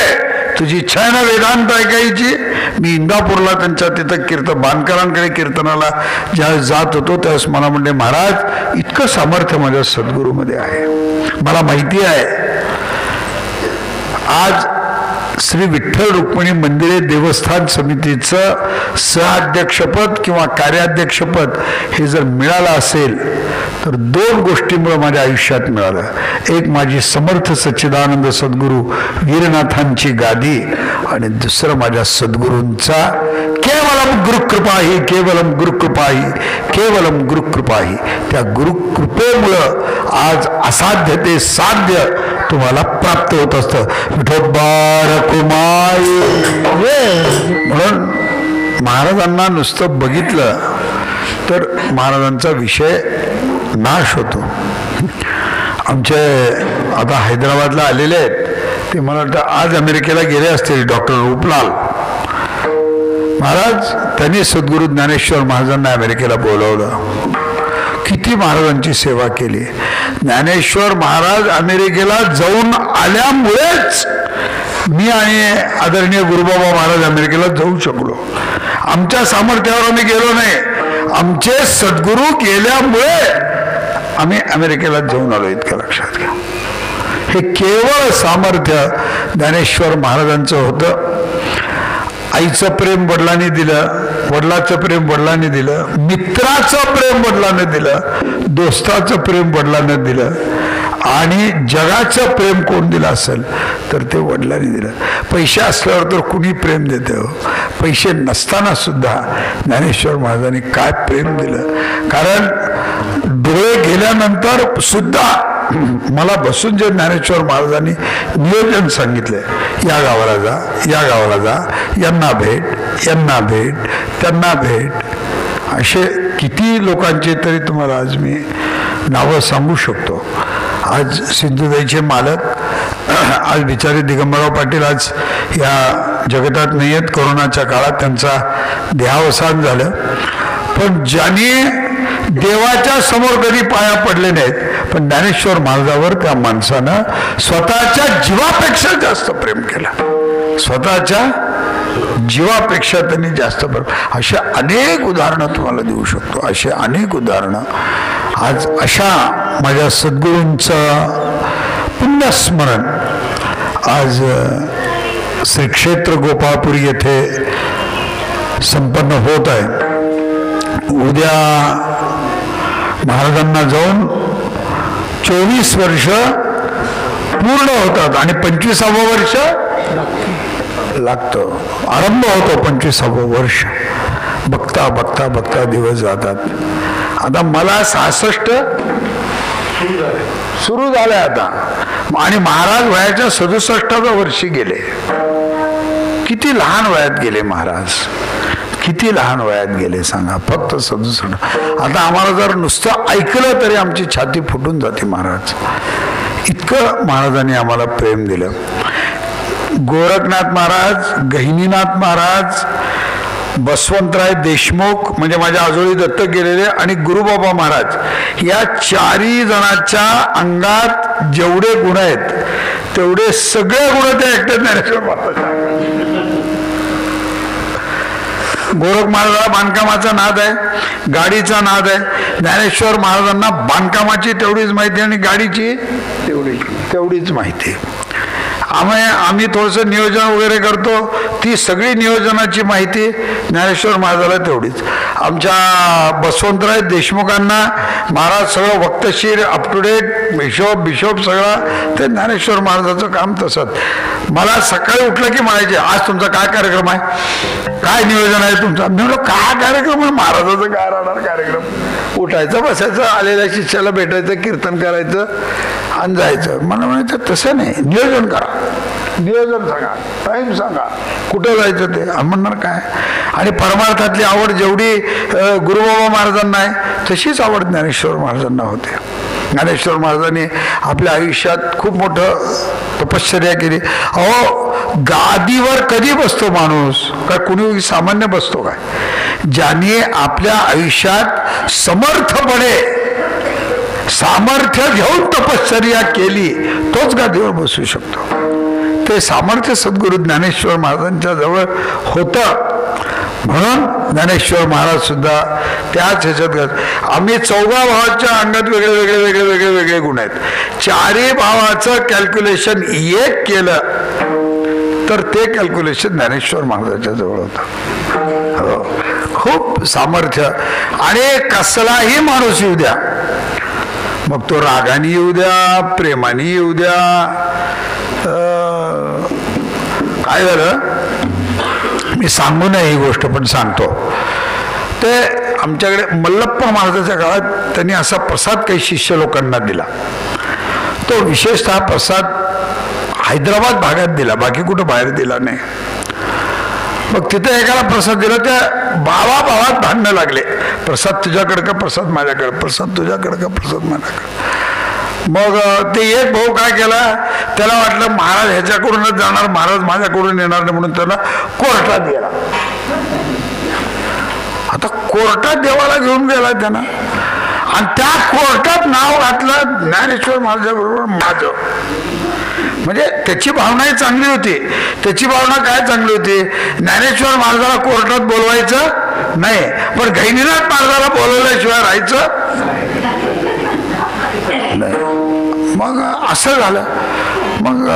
तुझी इच्छा आहे ना वेदांत ऐकायची. मी इंदापूरला त्यांच्या तिथं बांधकरांकडे कीर्तनाला ज्यावेळेस जात होतो त्यावेळेस मला म्हणले महाराज इतकं सामर्थ्य माझ्या सद्गुरूमध्ये आहे. मला माहिती आहे आज श्री विठ्ठल रुक्मिणी मंदिरे देवस्थान समितीचं सहअध्यक्षपद किंवा कार्याध्यक्षपद हे जर मिळालं असेल तर 2 गोष्टींमुळे माझ्या आयुष्यात मिळालं. एक माझी समर्थ सच्चिदानंद सद्गुरू वीरनाथांची गादी आणि दुसरं माझ्या सद्गुरूंचा केवलम गुरुकृपाही केवलम गुरुकृपाही केवलम गुरुकृपाही. त्या गुरुकृपेमुळं आज असाध्य ते साध्य तुम्हाला प्राप्त होत असतं. विठोबारकुमाई. म्हणून महाराजांना नुसतं बघितलं तर महाराजांचा विषय नाश होतो. आमचे आता हैदराबादला आलेले आहेत ते मला वाटतं आज अमेरिकेला गेले असतील डॉक्टर रूपलाल महाराज. त्यांनी सद्गुरू ज्ञानेश्वर महाराजांना अमेरिकेला बोलवलं. किती महाराजांची सेवा केली. ज्ञानेश्वर महाराज अमेरिकेला जाऊन आल्यामुळेच मी आणि आदरणीय गुरुबाबा महाराज अमेरिकेला जाऊ शकलो. आमच्या सामर्थ्यावर आम्ही गेलो नाही. आमचे सद्गुरू गेल्यामुळे आम्ही अमेरिकेला जाऊन आलो. इतकं लक्षात घ्या. हे केवळ सामर्थ्य ज्ञानेश्वर महाराजांचं होतं. आईचं प्रेम वडिलांनी दिलं, वडिलाचं प्रेम वडिलांनी दिलं, मित्राचं प्रेम वडिलांनी दिलं, दोस्ताचं प्रेम वडिलांनी दिलं आणि जगाचं प्रेम कोण दिलं असेल तर ते वडिलांनी दिलं. पैसे असल्यावर तर कुणी प्रेम देतं. पैसे नसताना सुद्धा ज्ञानेश्वर महाराजांनी काय प्रेम दिलं. कारण डोळे गेल्यानंतर सुद्धा मला बसून जे ज्ञानेश्वर महाराजांनी नियोजन सांगितले, या गावाला जा, या गावाला जा, यांना भेट, यांना भेट, त्यांना भेट, असे किती लोकांचे तरी तुम्हाला आज मी नावं सांगू शकतो. आज सिंधुताईचे मालक आज बिचारे दिगंबरराव पाटील आज या जगतात नाही आहेत. कोरोनाच्या काळात त्यांचा देहावसान झालं. पण ज्यांनी देवाच्या समोर कधी पाया पडले नाहीत पण ज्ञानेश्वर महाराजावर त्या माणसानं स्वतःच्या जीवापेक्षा जास्त प्रेम केलं. स्वतःच्या जीवापेक्षा त्यांनी जास्त प्रेम. अशा अनेक उदाहरणं तुम्हाला देऊ शकतो. असे अनेक उदाहरणं. आज अशा माझ्या सद्गुरूंचं पुण्यस्मरण आज श्री क्षेत्र गोपाळपुरी येथे संपन्न होत आहे. उद्या महाराजांना जाऊन 24 वर्ष पूर्ण होतात आणि 25वं वर्ष लागतं. आरंभ होतो 25वं वर्ष. बघता बघता बघता दिवस जातात. आता मला 66 सुरू झाले आता आणि महाराज वयाच्या 67व्या वर्षी गेले. किती लहान वयात गेले महाराज. किती लहान वयात गेले सांगा. फक्त 67. आता आम्हाला जर नुसतं ऐकलं तरी आमची छाती फुटून जाते महाराज. इतकं महाराजांनी आम्हाला प्रेम दिलं. गोरखनाथ महाराज, गहिनीनाथ महाराज, बसवंतराय देशमुख म्हणजे माझ्या आजोळी दत्तक गेलेले आणि गुरुबाबा महाराज या 4 जणांच्या अंगात जेवढे गुण आहेत तेवढे सगळे गुण ते एकटे ज्ञानेश्वर महाराज. गोरख महाराजाला बांधकामाचा नाद आहे, गाडीचा नाद आहे. ज्ञानेश्वर महाराजांना बांधकामाची तेवढीच माहिती आणि गाडीची तेवढीच माहिती. आम्ही थोडंसं नियोजन वगैरे करतो, ती सगळी नियोजनाची माहिती ज्ञानेश्वर महाराजाला तेवढीच. आमच्या बसवंतराय देशमुखांना महाराज सगळं वक्तशीर अप टू डेट बिशोप सगळा, ते ज्ञानेश्वर महाराजाचं काम तसंच. मला सकाळी उठलं की म्हणायचे, आज तुमचा काय कार्यक्रम आहे, काय नियोजन आहे तुमचं. मी म्हणलो काय कार्यक्रम आहे, महाराजाचं काय राहणार कार्यक्रम. उठायचं बसायचं, आलेल्या शिष्याला भेटायचं, कीर्तन करायचं आणि जायचं. मला म्हणायचं तसं नाही, नियोजन करा, नियोजन सांगा, टाईम सांगा, कुठं जायचं ते. म्हणणार काय. आणि परमार्थातली आवड जेवढी गुरुबाबा महाराजांना आहे तशीच आवड ज्ञानेश्वर महाराजांना होते. ज्ञानेश्वर महाराजांनी आपल्या आयुष्यात खूप मोठं तपश्चर्या केली. अहो गादीवर कधी बसतो माणूस, काय कुणी सामान्य बसतो काय. ज्याने आपल्या आयुष्यात समर्थपणे सामर्थ्य घेऊन तपश्चर्या केली तोच गादीवर बसू शकतो. ते सामर्थ्य सद्गुरू ज्ञानेश्वर महाराजांच्या जवळ होतं. म्हणून ज्ञानेश्वर महाराज सुद्धा त्याच ह्याच्यात. आम्ही 14 भावाच्या अंगात वेगळे वेगळे वेगळे वेगळे वेगळे गुण आहेत. 4ही भावाचं कॅल्क्युलेशन एक केलं तर ते कॅल्क्युलेशन ज्ञानेश्वर महाराजांच्या जवळ होतं. हो, खूप सामर्थ्य. आणि कसलाही माणूस येऊ द्या, मग तो रागाने येऊ द्या, प्रेमाने येऊ द्या. काय झालं, मी सांगू नये ही गोष्ट पण सांगतो. ते आमच्याकडे मल्लप्पा महाराजाच्या काळात त्यांनी असा प्रसाद काही शिष्य लोकांना दिला. तो विशेषतः प्रसाद हैदराबाद भागात दिला, बाकी कुठं बाहेर दिला नाही. मग तिथे एकाला प्रसाद दिला, त्या भावात भांडणं लागले. प्रसाद तुझ्याकडे का, प्रसाद माझ्याकडे, प्रसाद तुझ्याकडे का, प्रसाद माझ्याकडे. मग ते एक भाऊ काय केला, त्याला वाटलं महाराज ह्याच्याकडूनच जाणार, महाराज माझ्याकडून येणार नाही, म्हणून त्याला कोर्टात गेला. आता कोर्टात देवाला घेऊन गेला त्यानं, आणि त्या कोर्टात नाव घातलं ज्ञानेश्वर महाराजाबरोबर माझं. म्हणजे त्याची भावनाही चांगली होती. त्याची भावना काय चांगली होती, ज्ञानेश्वर महाराजाला कोर्टात बोलवायचं नाही, पण गहिनीनाथ महाराजाला बोलवल्याशिवाय राहायचं नाही. मग असं झालं. मग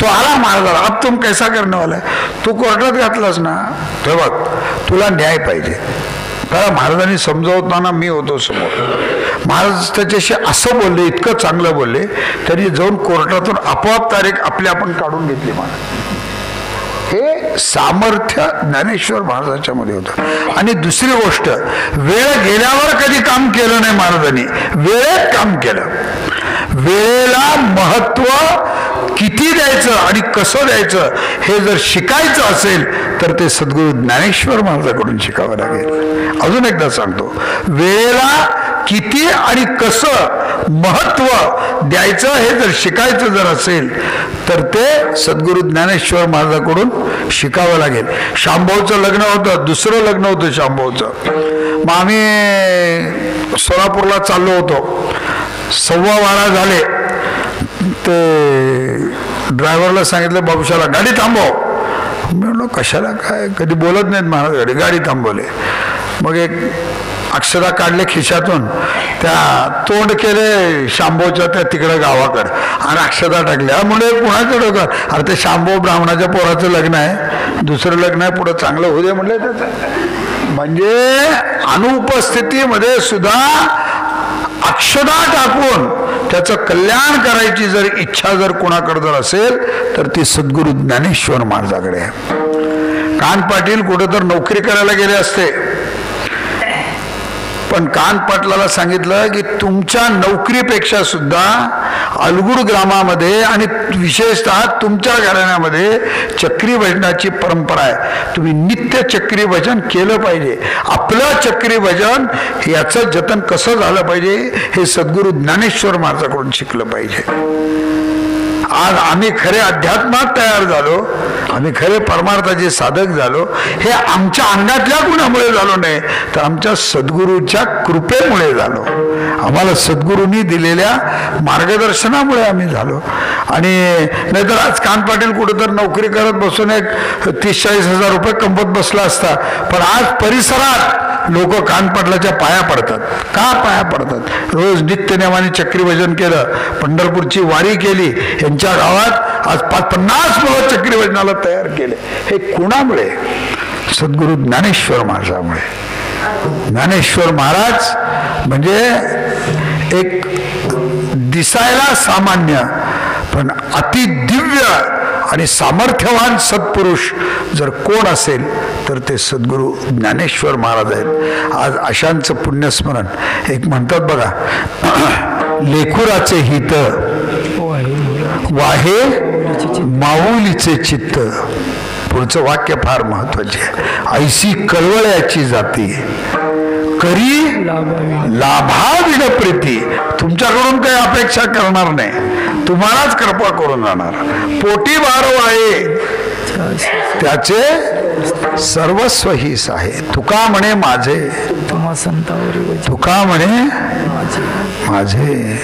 तो आला महाराजाला, अब तुम कैसा करणे वाला है, तू कोर्टात घातलास ना, ते बघ तुला न्याय पाहिजे. त्याला महाराजांनी समजावताना मी होतो समोर. महाराज त्याच्याशी असं बोलले, इतकं चांगलं बोलले, तरी जाऊन कोर्टातून आपोआप तारीख आपली आपण काढून घेतली. महाराज हे सामर्थ्य ज्ञानेश्वर महाराजांच्या मध्ये होतं. आणि दुसरी गोष्ट, वेळ गेल्यावर कधी काम केलं नाही महाराजांनी, वेळेत काम केलं. वेळेला महत्व किती द्यायचं आणि कसं द्यायचं हे जर शिकायचं असेल तर ते सद्गुरू ज्ञानेश्वर महाराजांकडून शिकावं लागेल. अजून एकदा सांगतो, वेळेला किती आणि कसं महत्व द्यायचं हे जर शिकायचं जर असेल तर ते सद्गुरू ज्ञानेश्वर महाराजांकडून शिकावं लागेल. शांभाऊचं लग्न होतं, दुसरं लग्न होतं शांभाऊचं. मग आम्ही सोलापूरला चाललो होतो. 12:15 झाले. ते ड्रायव्हरला सांगितलं, बाबूशाला गाडी थांबव. मी म्हणलो कशाला, काय कधी बोलत नाहीत महाराज. गाडी थांबवले. मग एक अक्षरा काढले खिशातून, त्या तोंड केले शांभोच्या त्या तिकडं गावाकडं, आणि अक्षता टाकल्या. म्हणजे कुणाचं डोकं, अरे ते शांभो ब्राह्मणाच्या पोराचं लग्न आहे, दुसरं लग्न आहे, पुढं चांगलं होऊ दे म्हणलं त्याचं. म्हणजे अनुपस्थितीमध्ये सुद्धा अक्षता टाकून त्याचं कल्याण करायची जर इच्छा जर कोणाकडे जर असेल तर ती सद्गुरू ज्ञानेश्वर महाराजांकडे आहे. कान पाटील कुठं तर नोकरी करायला गेले असते, पण कान पाटलाला सांगितलं की तुमच्या नोकरीपेक्षा सुद्धा अलगुड ग्रामामध्ये आणि विशेषतः तुमच्या घराण्यामध्ये चक्री भजनाची परंपरा आहे. तुम्ही नित्य चक्री भजन केलं पाहिजे. आपलं चक्री भजन याचं जतन कसं झालं पाहिजे हे सद्गुरू ज्ञानेश्वर महाराजांकडून शिकलं पाहिजे. आज आम्ही खरे अध्यात्मात तयार झालो, आम्ही खरे परमार्थाचे साधक झालो, हे आमच्या अंगातल्या गुणामुळे झालो नाही, तर आमच्या सद्गुरूच्या कृपेमुळे झालो. आम्हाला सद्गुरूंनी दिलेल्या मार्गदर्शनामुळे आम्ही झालो. आणि नाहीतर आज कान पाटील कुठं तर नोकरी करत बसून एक 30-40 हजार रुपये कमवत बसला असता. पण आज परिसरात लोक कानपाटलाच्या पाया पडतात. का पाया पडतात? रोज नित्यनेमाने चक्री भजन केलं, पंढरपूरची वारी केली, यांच्या गावात आज 50 मुलं चक्री भजनाला तयार केले. हे कुणामुळे? सद्गुरू ज्ञानेश्वर महाराजामुळे. ज्ञानेश्वर महाराज म्हणजे एक दिसायला सामान्य पण अति दिव्य आणि सामर्थ्यवान सत्पुरुष जर कोण असेल तर ते सद्गुरू ज्ञानेश्वर महाराज आहेत. आज अशांचं पुण्यस्मरण. एक म्हणतात बघा, लेखुराचे हित वाहे माऊलीचे चित्त. पुढचं वाक्य फार महत्वाचे आहे. ऐसी कळवळ्याची जाती करी लाभाविण प्रीती. तुमच्याकडून काही अपेक्षा करणार नाही, तुम्हालाच कृपा करून जाणार. पोटी बारो आहे त्याचे सर्वस्व हीच आहे. तुका म्हणे माझे, तुका म्हणे माझे,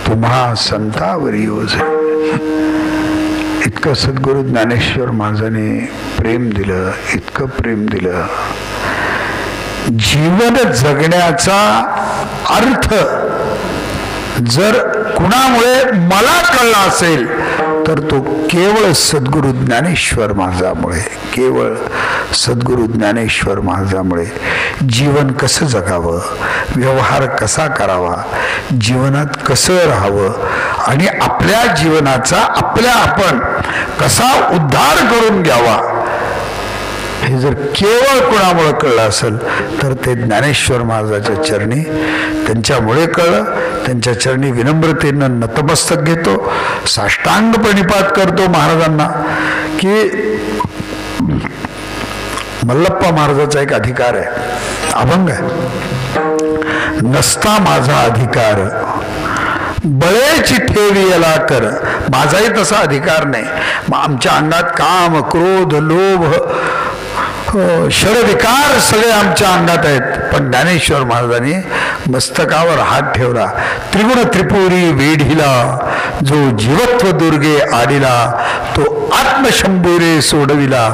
तुम्हा संतावरी ओझे. इतकं सद्गुरू ज्ञानेश्वर महाराजांनी प्रेम दिलं, इतकं प्रेम दिलं. जीवन जगण्याचा अर्थ जर कुणामुळे मला कळला असेल तर तो केवळ सद्गुरू ज्ञानेश्वर महाराजामुळे, केवळ सद्गुरू ज्ञानेश्वर महाराजामुळे. जीवन कसं जगावं, व्यवहार कसा करावा, जीवनात कसं राहावं आणि आपल्या जीवनाचा आपल्या आपण कसा उद्धार करून घ्यावा, हे जर केवळ कुणामुळे कळलं असेल तर ते ज्ञानेश्वर महाराजाच्या चरणी, त्यांच्यामुळे कळलं. त्यांच्या चरणी विनम्रतेनं नतमस्तक घेतो, साष्टांग प्रणिपात करतो महाराजांना. की मल्लप्पा महाराजाचा एक अधिकार आहे, अभंग आहे. नसता माझा अधिकार बळेची ठेवी याला कर. माझाही तसा अधिकार नाही. मग आमच्या अंगात काम, क्रोध, लोभ, शरविकार सगळे आमच्या अंगात आहेत. पण ज्ञानेश्वर महाराजांनी मस्तकावर हात ठेवला. त्रिगुण त्रिपुरी वेढीला जो जीवत्व दुर्गे आडिला, तो आत्मशंभूरे सोडविला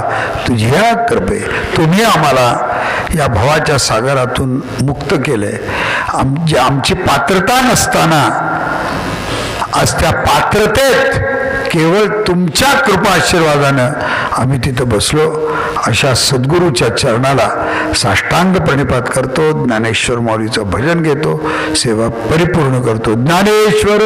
तुझ्या कृपे. तुम्ही आम्हाला या भवाच्या सागरातून मुक्त केले. आमची पात्रता नसताना आज त्या पात्रतेत केवळ तुमच्या कृपा आशीर्वादानं आम्ही तिथं बसलो. अशा सद्गुरूच्या चरणाला साष्टांग प्रणिपात करतो. ज्ञानेश्वर माऊलीचं भजन घेतो, सेवा परिपूर्ण करतो. ज्ञानेश्वर